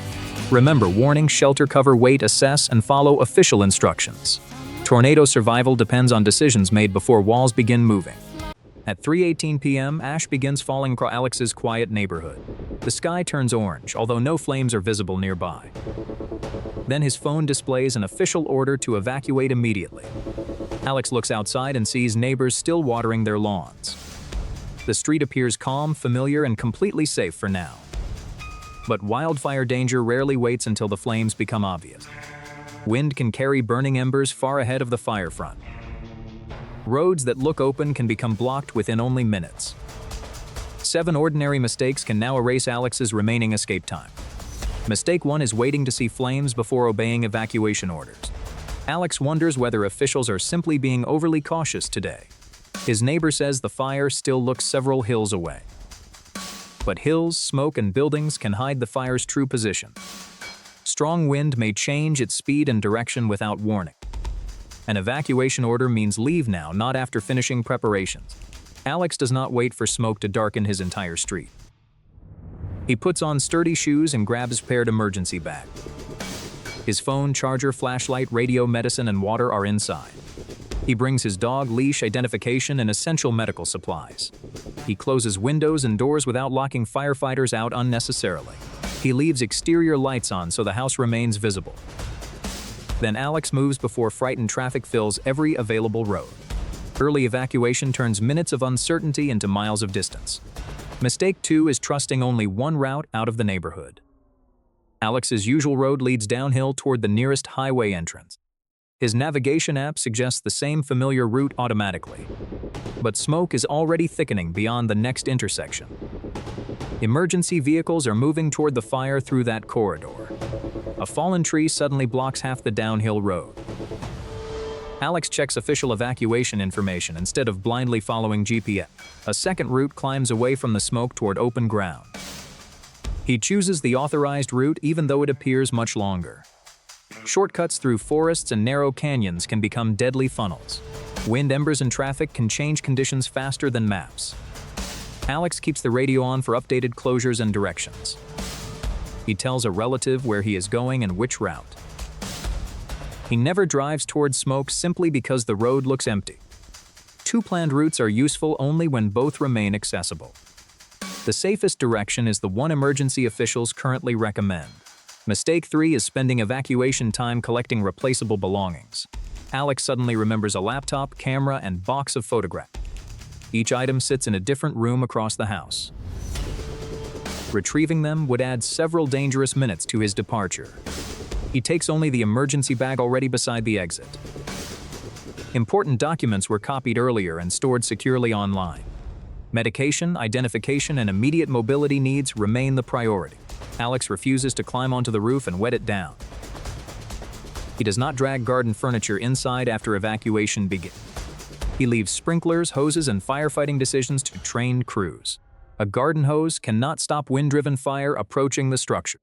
Remember, warning, shelter, cover, wait, assess, and follow official instructions. Tornado survival depends on decisions made before walls begin moving. At 3:18 p.m., ash begins falling across Alex's quiet neighborhood. The sky turns orange, although no flames are visible nearby. Then his phone displays an official order to evacuate immediately. Alex looks outside and sees neighbors still watering their lawns. The street appears calm, familiar, and completely safe for now. But wildfire danger rarely waits until the flames become obvious. Wind can carry burning embers far ahead of the fire front. Roads that look open can become blocked within only minutes. 7 ordinary mistakes can now erase Alex's remaining escape time. Mistake 1 is waiting to see flames before obeying evacuation orders. Alex wonders whether officials are simply being overly cautious today. His neighbor says the fire still looks several hills away. But hills, smoke, and buildings can hide the fire's true position. Strong wind may change its speed and direction without warning. An evacuation order means leave now, not after finishing preparations. Alex does not wait for smoke to darken his entire street. He puts on sturdy shoes and grabs his paired emergency bag. His phone, charger, flashlight, radio, medicine, and water are inside. He brings his dog, leash, identification, and essential medical supplies. He closes windows and doors without locking firefighters out unnecessarily. He leaves exterior lights on so the house remains visible. Then Alex moves before frightened traffic fills every available road. Early evacuation turns minutes of uncertainty into miles of distance. Mistake 2 is trusting only one route out of the neighborhood. Alex's usual road leads downhill toward the nearest highway entrance. His navigation app suggests the same familiar route automatically. but smoke is already thickening beyond the next intersection. Emergency vehicles are moving toward the fire through that corridor. A fallen tree suddenly blocks half the downhill road. Alex checks official evacuation information instead of blindly following GPS. A second route climbs away from the smoke toward open ground. He chooses the authorized route even though it appears much longer. Shortcuts through forests and narrow canyons can become deadly funnels. Wind, embers, and traffic can change conditions faster than maps. Alex keeps the radio on for updated closures and directions. He tells a relative where he is going and which route. He never drives towards smoke simply because the road looks empty. Two planned routes are useful only when both remain accessible. The safest direction is the one emergency officials currently recommend. Mistake 3 is spending evacuation time collecting replaceable belongings. Alex suddenly remembers a laptop, camera, and box of photographs. Each item sits in a different room across the house. Retrieving them would add several dangerous minutes to his departure. He takes only the emergency bag already beside the exit. Important documents were copied earlier and stored securely online. Medication, identification, and immediate mobility needs remain the priority. Alex refuses to climb onto the roof and wet it down. He does not drag garden furniture inside after evacuation begins. He leaves sprinklers, hoses, and firefighting decisions to trained crews. A garden hose cannot stop wind-driven fire approaching the structure.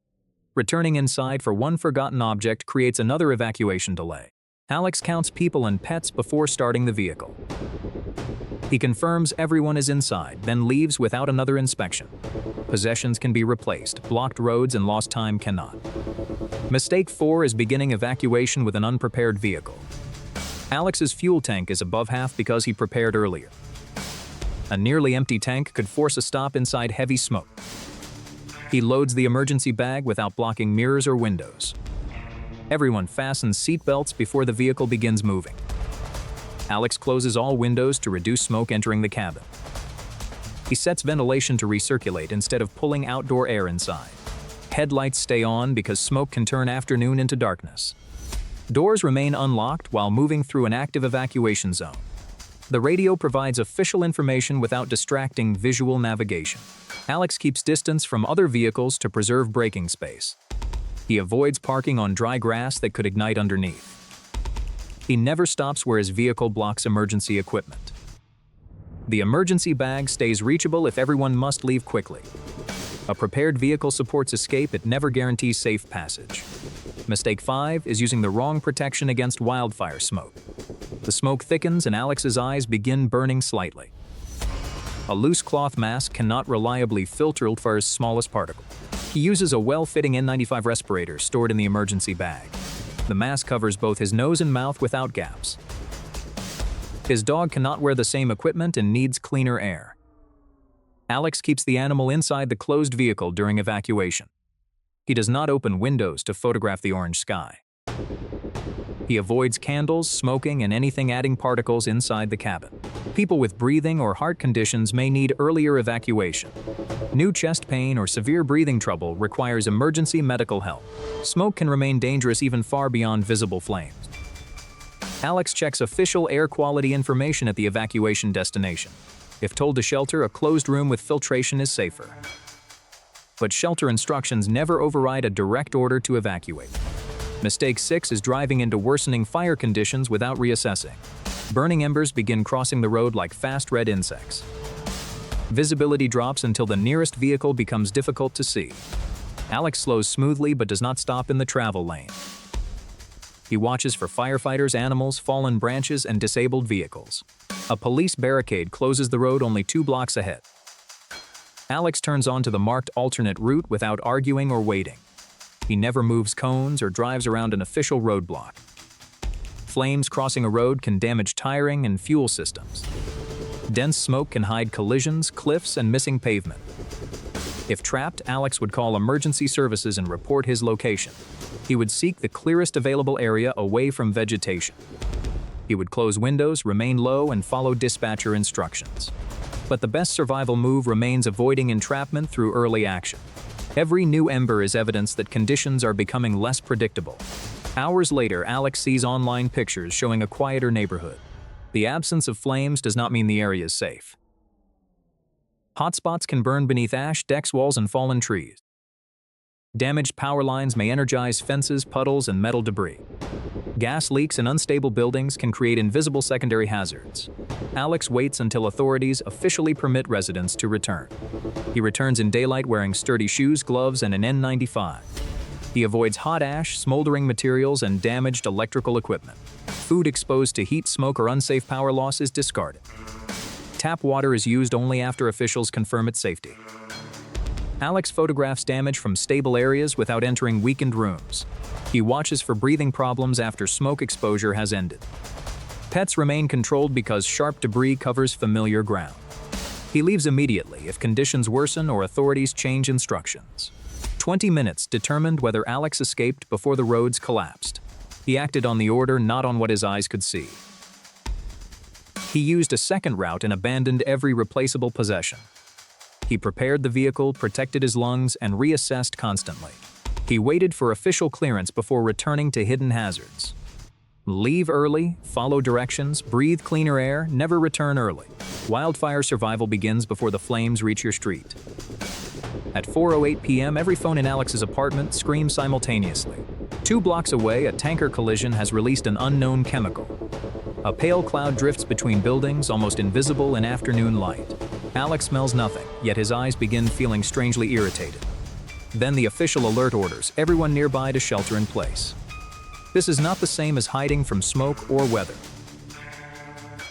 Returning inside for one forgotten object creates another evacuation delay. Alex counts people and pets before starting the vehicle. He confirms everyone is inside, then leaves without another inspection. Possessions can be replaced, blocked roads and lost time cannot. Mistake 4 is beginning evacuation with an unprepared vehicle. Alex's fuel tank is above half because he prepared earlier. A nearly empty tank could force a stop inside heavy smoke. He loads the emergency bag without blocking mirrors or windows. Everyone fastens seatbelts before the vehicle begins moving. Alex closes all windows to reduce smoke entering the cabin. He sets ventilation to recirculate instead of pulling outdoor air inside. Headlights stay on because smoke can turn afternoon into darkness. Doors remain unlocked while moving through an active evacuation zone. The radio provides official information without distracting visual navigation. Alex keeps distance from other vehicles to preserve braking space. He avoids parking on dry grass that could ignite underneath. He never stops where his vehicle blocks emergency equipment. The emergency bag stays reachable if everyone must leave quickly. A prepared vehicle supports escape, it never guarantees safe passage. Mistake 5 is using the wrong protection against wildfire smoke. The smoke thickens and Alex's eyes begin burning slightly. A loose cloth mask cannot reliably filter fire's smallest particle. He uses a well-fitting N95 respirator stored in the emergency bag. The mask covers both his nose and mouth without gaps. His dog cannot wear the same equipment and needs cleaner air. Alex keeps the animal inside the closed vehicle during evacuation. He does not open windows to photograph the orange sky. He avoids candles, smoking, and anything adding particles inside the cabin. People with breathing or heart conditions may need earlier evacuation. New chest pain or severe breathing trouble requires emergency medical help. Smoke can remain dangerous even far beyond visible flames. Alex checks official air quality information at the evacuation destination. If told to shelter, a closed room with filtration is safer. But shelter instructions never override a direct order to evacuate. Mistake 6 is driving into worsening fire conditions without reassessing. Burning embers begin crossing the road like fast red insects. Visibility drops until the nearest vehicle becomes difficult to see. Alex slows smoothly but does not stop in the travel lane. He watches for firefighters, animals, fallen branches, and disabled vehicles. A police barricade closes the road only 2 blocks ahead. Alex turns onto the marked alternate route without arguing or waiting. He never moves cones or drives around an official roadblock. Flames crossing a road can damage tiring and fuel systems. Dense smoke can hide collisions, cliffs, and missing pavement. If trapped, Alex would call emergency services and report his location. He would seek the clearest available area away from vegetation. He would close windows, remain low, and follow dispatcher instructions. But the best survival move remains avoiding entrapment through early action. Every new ember is evidence that conditions are becoming less predictable. Hours later, Alex sees online pictures showing a quieter neighborhood. The absence of flames does not mean the area is safe. Hotspots can burn beneath ash, decks, walls, and fallen trees. Damaged power lines may energize fences, puddles, and metal debris. Gas leaks and unstable buildings can create invisible secondary hazards. Alex waits until authorities officially permit residents to return. He returns in daylight wearing sturdy shoes, gloves, and an N95. He avoids hot ash, smoldering materials, and damaged electrical equipment. Food exposed to heat, smoke, or unsafe power loss is discarded. Tap water is used only after officials confirm its safety. Alex photographs damage from stable areas without entering weakened rooms. He watches for breathing problems after smoke exposure has ended. Pets remain controlled because sharp debris covers familiar ground. He leaves immediately if conditions worsen or authorities change instructions. 20 minutes determined whether Alex escaped before the roads collapsed. He acted on the order, not on what his eyes could see. He used a second route and abandoned every replaceable possession. He prepared the vehicle, protected his lungs, and reassessed constantly. He waited for official clearance before returning to hidden hazards. Leave early, follow directions, breathe cleaner air, never return early. Wildfire survival begins before the flames reach your street. At 4:08 p.m., every phone in Alex's apartment screams simultaneously. 2 blocks away, a tanker collision has released an unknown chemical. A pale cloud drifts between buildings, almost invisible in afternoon light. Alex smells nothing, yet his eyes begin feeling strangely irritated. Then the official alert orders everyone nearby to shelter in place. This is not the same as hiding from smoke or weather.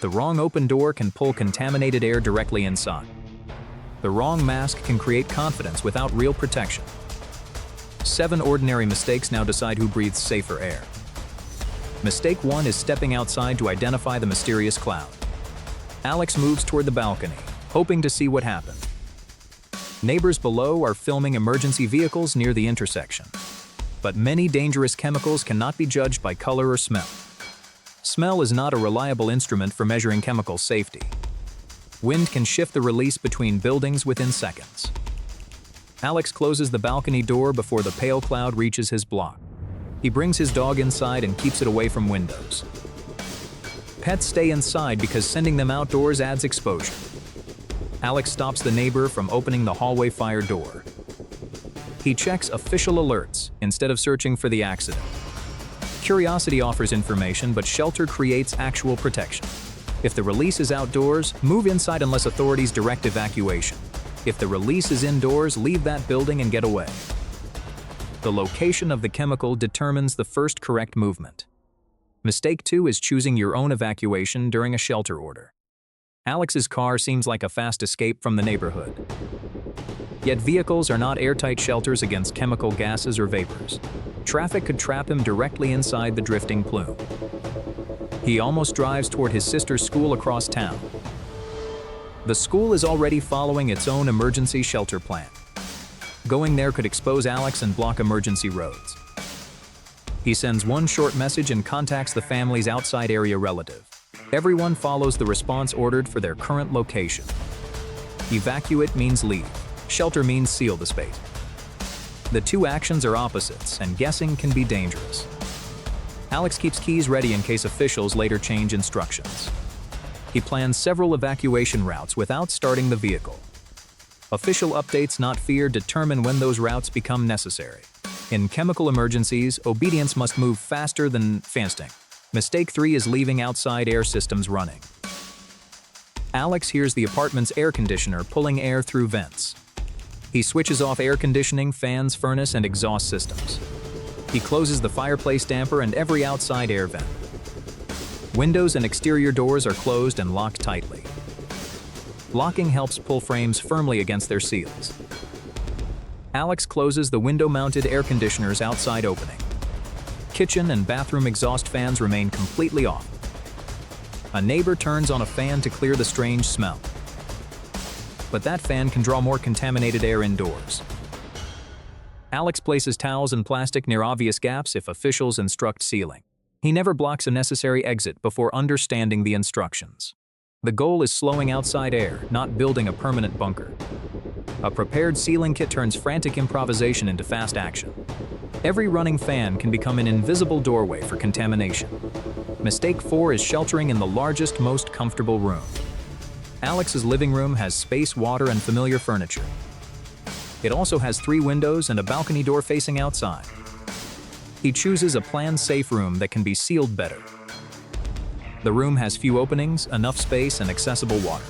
The wrong open door can pull contaminated air directly inside. The wrong mask can create confidence without real protection. 7 ordinary mistakes now decide who breathes safer air. Mistake 1 is stepping outside to identify the mysterious cloud. Alex moves toward the balcony, hoping to see what happened. Neighbors below are filming emergency vehicles near the intersection. But many dangerous chemicals cannot be judged by color or smell. Smell is not a reliable instrument for measuring chemical safety. Wind can shift the release between buildings within seconds. Alex closes the balcony door before the pale cloud reaches his block. He brings his dog inside and keeps it away from windows. Pets stay inside because sending them outdoors adds exposure. Alex stops the neighbor from opening the hallway fire door. He checks official alerts instead of searching for the accident. Curiosity offers information, but shelter creates actual protection. If the release is outdoors, move inside unless authorities direct evacuation. If the release is indoors, leave that building and get away. The location of the chemical determines the first correct movement. Mistake 2 is choosing your own evacuation during a shelter order. Alex's car seems like a fast escape from the neighborhood. Yet vehicles are not airtight shelters against chemical gases or vapors. Traffic could trap him directly inside the drifting plume. He almost drives toward his sister's school across town. The school is already following its own emergency shelter plan. Going there could expose Alex and block emergency roads. He sends one short message and contacts the family's outside area relative. Everyone follows the response ordered for their current location. Evacuate means leave. Shelter means seal the space. The 2 actions are opposites, and guessing can be dangerous. Alex keeps keys ready in case officials later change instructions. He plans several evacuation routes without starting the vehicle. Official updates, not fear, determine when those routes become necessary. In chemical emergencies, obedience must move faster than fasting. Mistake 3 is leaving outside air systems running. Alex hears the apartment's air conditioner pulling air through vents. He switches off air conditioning, fans, furnace, and exhaust systems. He closes the fireplace damper and every outside air vent. Windows and exterior doors are closed and locked tightly. Locking helps pull frames firmly against their seals. Alex closes the window-mounted air conditioner's outside opening. Kitchen and bathroom exhaust fans remain completely off. A neighbor turns on a fan to clear the strange smell. But that fan can draw more contaminated air indoors. Alex places towels and plastic near obvious gaps if officials instruct sealing. He never blocks a necessary exit before understanding the instructions. The goal is slowing outside air, not building a permanent bunker. A prepared sealing kit turns frantic improvisation into fast action. Every running fan can become an invisible doorway for contamination. Mistake 4 is sheltering in the largest, most comfortable room. Alex's living room has space, water, and familiar furniture. It also has 3 windows and a balcony door facing outside. He chooses a planned safe room that can be sealed better. The room has few openings, enough space, and accessible water.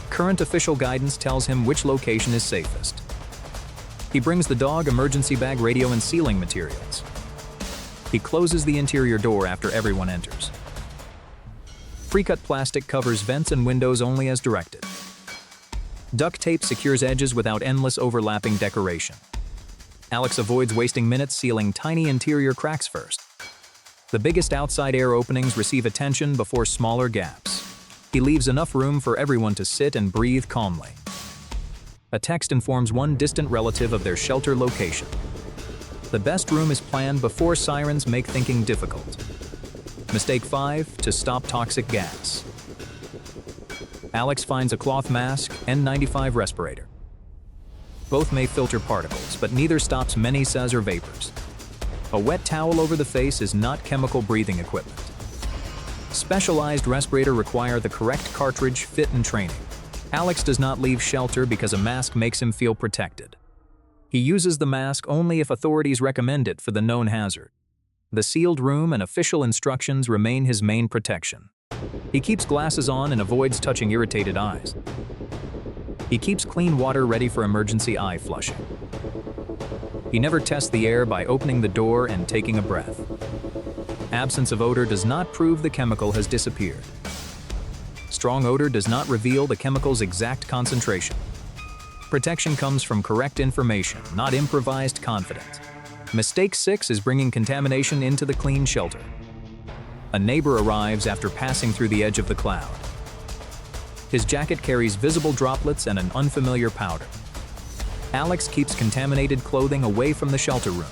Current official guidance tells him which location is safest. He brings the dog emergency bag, radio, and sealing materials. He closes the interior door after everyone enters. Pre-cut plastic covers vents and windows only as directed. Duct tape secures edges without endless overlapping decoration. Alex avoids wasting minutes sealing tiny interior cracks first. The biggest outside air openings receive attention before smaller gaps. He leaves enough room for everyone to sit and breathe calmly. A text informs one distant relative of their shelter location. The best room is planned before sirens make thinking difficult. Mistake 5, to stop toxic gas. Alex finds a cloth mask, N95 respirator. Both may filter particles, but neither stops menses or vapors. A wet towel over the face is not chemical breathing equipment. Specialized respirator require the correct cartridge, fit, and training. Alex does not leave shelter because a mask makes him feel protected. He uses the mask only if authorities recommend it for the known hazard. The sealed room and official instructions remain his main protection. He keeps glasses on and avoids touching irritated eyes. He keeps clean water ready for emergency eye flushing. He never tests the air by opening the door and taking a breath. Absence of odor does not prove the chemical has disappeared. Strong odor does not reveal the chemical's exact concentration. Protection comes from correct information, not improvised confidence. Mistake 6 is bringing contamination into the clean shelter. A neighbor arrives after passing through the edge of the cloud. His jacket carries visible droplets and an unfamiliar powder. Alex keeps contaminated clothing away from the shelter room.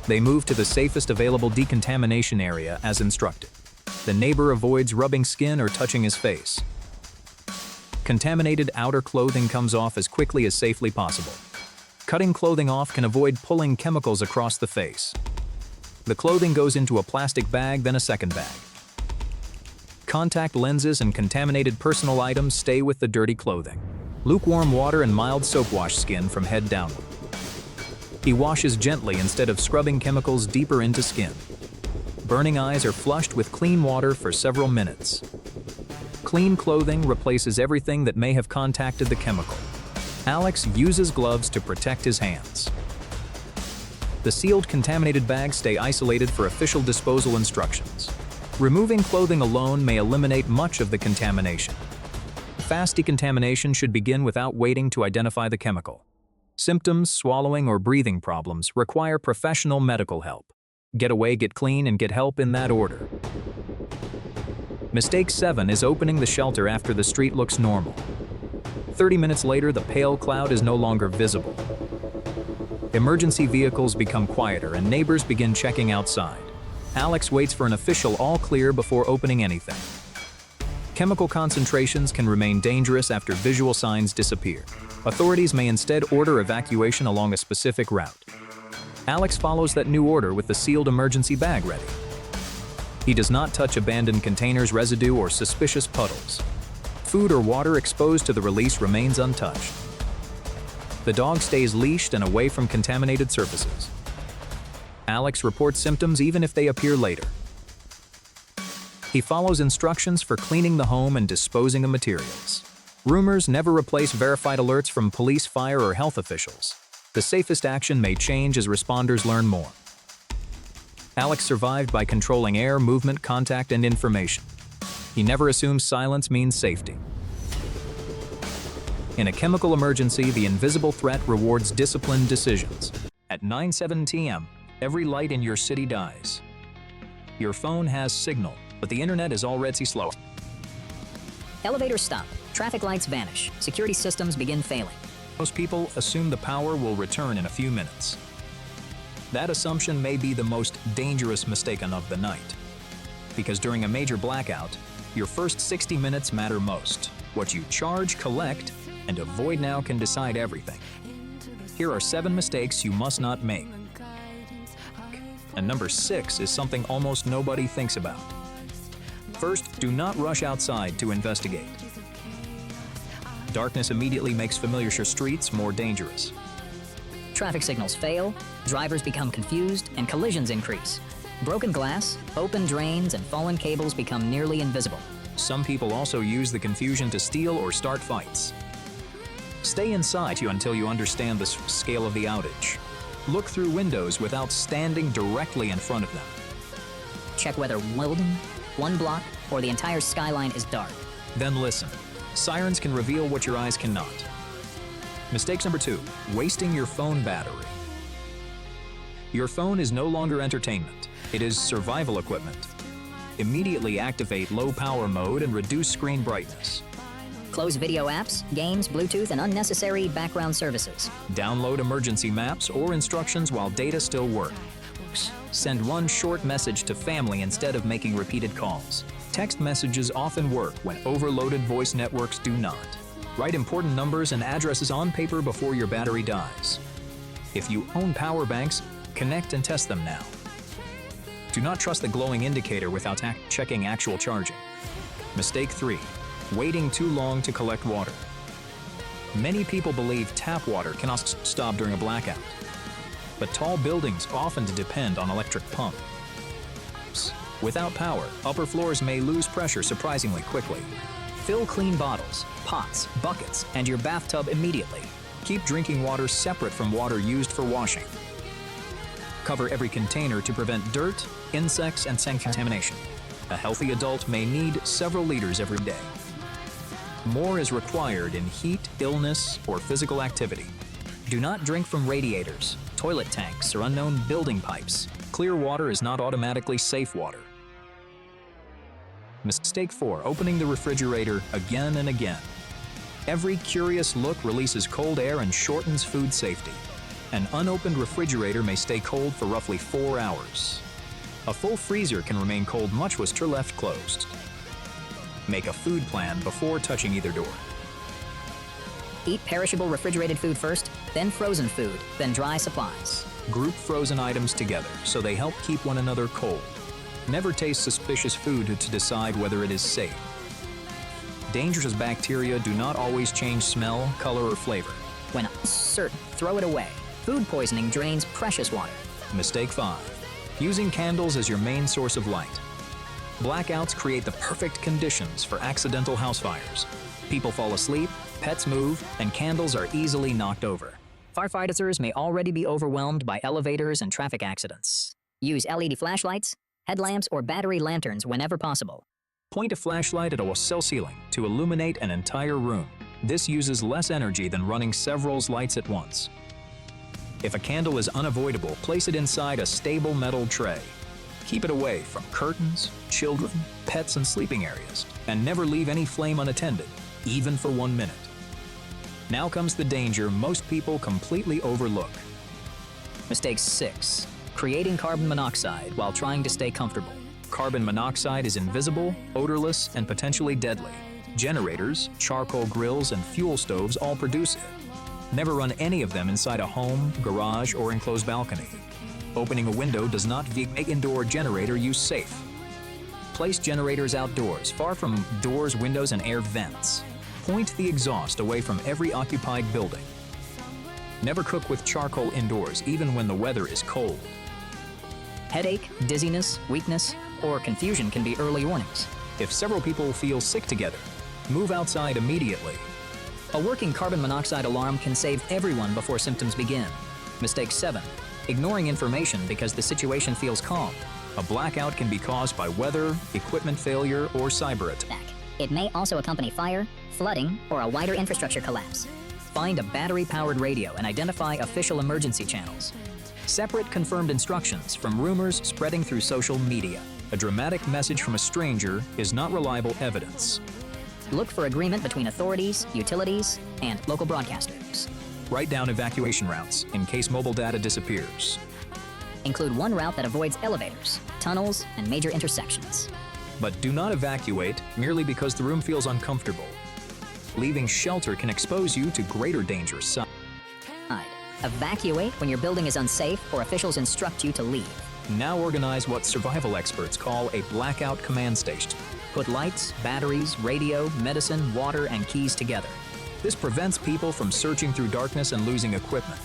They move to the safest available decontamination area as instructed. The neighbor avoids rubbing skin or touching his face. Contaminated outer clothing comes off as quickly as safely possible. Cutting clothing off can avoid pulling chemicals across the face. The clothing goes into a plastic bag, then a second bag. Contact lenses and contaminated personal items stay with the dirty clothing. Lukewarm water and mild soap wash skin from head downward. He washes gently instead of scrubbing chemicals deeper into skin. Burning eyes are flushed with clean water for several minutes. Clean clothing replaces everything that may have contacted the chemical. Alex uses gloves to protect his hands. The sealed contaminated bags stay isolated for official disposal instructions. Removing clothing alone may eliminate much of the contamination. Fast decontamination should begin without waiting to identify the chemical. Symptoms, swallowing, or breathing problems require professional medical help. Get away, get clean, and get help in that order. Mistake 7 is opening the shelter after the street looks normal. 30 minutes later, the pale cloud is no longer visible. Emergency vehicles become quieter and neighbors begin checking outside. Alex waits for an official all clear before opening anything. Chemical concentrations can remain dangerous after visual signs disappear. Authorities may instead order evacuation along a specific route. Alex follows that new order with the sealed emergency bag ready. He does not touch abandoned containers, residue, or suspicious puddles. Food or water exposed to the release remains untouched. The dog stays leashed and away from contaminated surfaces. Alex reports symptoms even if they appear later. He follows instructions for cleaning the home and disposing of materials. Rumors never replace verified alerts from police, fire, or health officials. The safest action may change as responders learn more. Alex survived by controlling air, movement, contact, and information. He never assumes silence means safety. In a chemical emergency, the invisible threat rewards disciplined decisions. At 9:07 p.m., every light in your city dies. Your phone has signal, but the internet is already slow. Elevators stop, traffic lights vanish, security systems begin failing. Most people assume the power will return in a few minutes. That assumption may be the most dangerous mistake of the night. Because during a major blackout, your first 60 minutes matter most. What you charge, collect, and avoid now can decide everything. Here are 7 mistakes you must not make. And number 6 is something almost nobody thinks about. First, do not rush outside to investigate. Darkness immediately makes familiar streets more dangerous. Traffic signals fail, drivers become confused, and collisions increase. Broken glass, open drains, and fallen cables become nearly invisible. Some people also use the confusion to steal or start fights. Stay inside until you understand the scale of the outage. Look through windows without standing directly in front of them. Check whether one block, or the entire skyline is dark. Then listen. Sirens can reveal what your eyes cannot. Mistakes number 2, wasting your phone battery. Your phone is no longer entertainment. It is survival equipment. Immediately activate low power mode and reduce screen brightness. Close video apps, games, Bluetooth, and unnecessary background services. Download emergency maps or instructions while data still works. Send one short message to family instead of making repeated calls. Text messages often work when overloaded voice networks do not. Write important numbers and addresses on paper before your battery dies. If you own power banks, connect and test them now. Do not trust the glowing indicator without checking actual charging. Mistake 3, waiting too long to collect water. Many people believe tap water cannot stop during a blackout, but tall buildings often depend on electric pumps. Without power, upper floors may lose pressure surprisingly quickly. Fill clean bottles, pots, buckets, and your bathtub immediately. Keep drinking water separate from water used for washing. Cover every container to prevent dirt, insects, and contamination. A healthy adult may need several liters every day. More is required in heat, illness, or physical activity. Do not drink from radiators, toilet tanks, or unknown building pipes. Clear water is not automatically safe water. Mistake 4, opening the refrigerator again and again. Every curious look releases cold air and shortens food safety. An unopened refrigerator may stay cold for roughly 4 hours. A full freezer can remain cold much was left closed. Make a food plan before touching either door. Eat perishable refrigerated food first, then frozen food, then dry supplies. Group frozen items together so they help keep one another cold. Never taste suspicious food to decide whether it is safe. Dangerous bacteria do not always change smell, color, or flavor. When uncertain, throw it away. Food poisoning drains precious water. Mistake 5, using candles as your main source of light. Blackouts create the perfect conditions for accidental house fires. People fall asleep, pets move, and candles are easily knocked over. Firefighters may already be overwhelmed by elevators and traffic accidents. Use LED flashlights, headlamps, or battery lanterns whenever possible. Point a flashlight at a cell ceiling to illuminate an entire room. This uses less energy than running several lights at once. If a candle is unavoidable, place it inside a stable metal tray. Keep it away from curtains, children, pets, and sleeping areas, and never leave any flame unattended, even for 1 minute. Now comes the danger most people completely overlook. Mistake 6, creating carbon monoxide while trying to stay comfortable. Carbon monoxide is invisible, odorless, and potentially deadly. Generators, charcoal grills, and fuel stoves all produce it. Never run any of them inside a home, garage, or enclosed balcony. Opening a window does not make indoor generator use safe. Place generators outdoors, far from doors, windows, and air vents. Point the exhaust away from every occupied building. Never cook with charcoal indoors, even when the weather is cold. Headache, dizziness, weakness, or confusion can be early warnings. If several people feel sick together, move outside immediately. A working carbon monoxide alarm can save everyone before symptoms begin. Mistake 7, ignoring information because the situation feels calm. A blackout can be caused by weather, equipment failure, or cyber attack. It may also accompany fire, flooding, or a wider infrastructure collapse. Find a battery-powered radio and identify official emergency channels. Separate confirmed instructions from rumors spreading through social media. A dramatic message from a stranger is not reliable evidence. Look for agreement between authorities, utilities, and local broadcasters. Write down evacuation routes in case mobile data disappears. Include one route that avoids elevators, tunnels, and major intersections. But do not evacuate merely because the room feels uncomfortable. Leaving shelter can expose you to greater dangers. Evacuate when your building is unsafe or officials instruct you to leave. Now organize what survival experts call a blackout command station. Put lights, batteries, radio, medicine, water, and keys together. This prevents people from searching through darkness and losing equipment.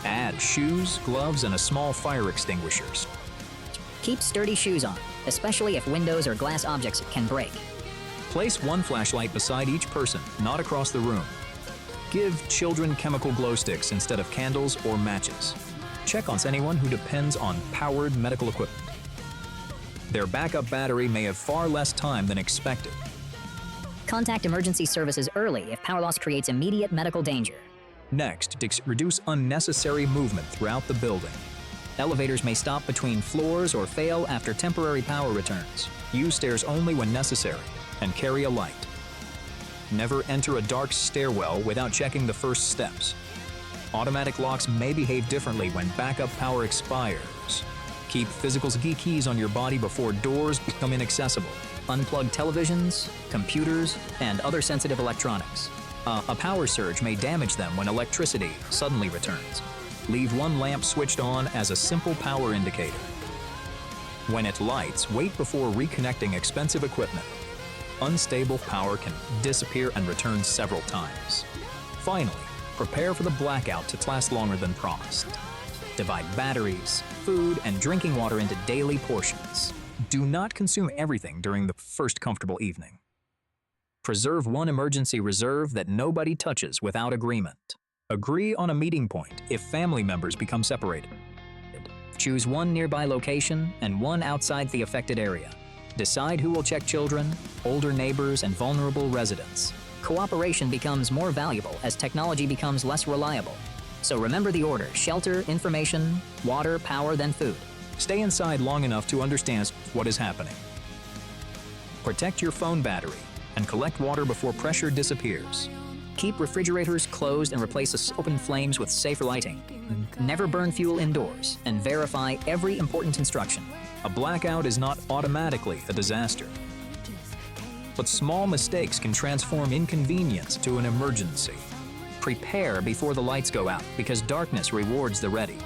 Add shoes, gloves, and a small fire extinguishers. Keep sturdy shoes on, especially if windows or glass objects can break. Place one flashlight beside each person, not across the room. Give children chemical glow sticks instead of candles or matches. Check on anyone who depends on powered medical equipment. Their backup battery may have far less time than expected. Contact emergency services early if power loss creates immediate medical danger. Next, reduce unnecessary movement throughout the building. Elevators may stop between floors or fail after temporary power returns. Use stairs only when necessary, and carry a light. Never enter a dark stairwell without checking the first steps. Automatic locks may behave differently when backup power expires. Keep physical keys on your body before doors become inaccessible. Unplug televisions, computers, and other sensitive electronics. A power surge may damage them when electricity suddenly returns. Leave one lamp switched on as a simple power indicator. When it lights, wait before reconnecting expensive equipment. Unstable power can disappear and return several times. Finally, prepare for the blackout to last longer than promised. Divide batteries, food, and drinking water into daily portions. Do not consume everything during the first comfortable evening. Preserve one emergency reserve that nobody touches without agreement. Agree on a meeting point if family members become separated. Choose one nearby location and one outside the affected area. Decide who will check children, older neighbors, and vulnerable residents. Cooperation becomes more valuable as technology becomes less reliable. So remember the order: shelter, information, water, power, then food. Stay inside long enough to understand what is happening. Protect your phone battery and collect water before pressure disappears. Keep refrigerators closed and replace open flames with safer lighting. Never burn fuel indoors, and verify every important instruction. A blackout is not automatically a disaster, but small mistakes can transform inconvenience to an emergency. Prepare before the lights go out, because darkness rewards the ready.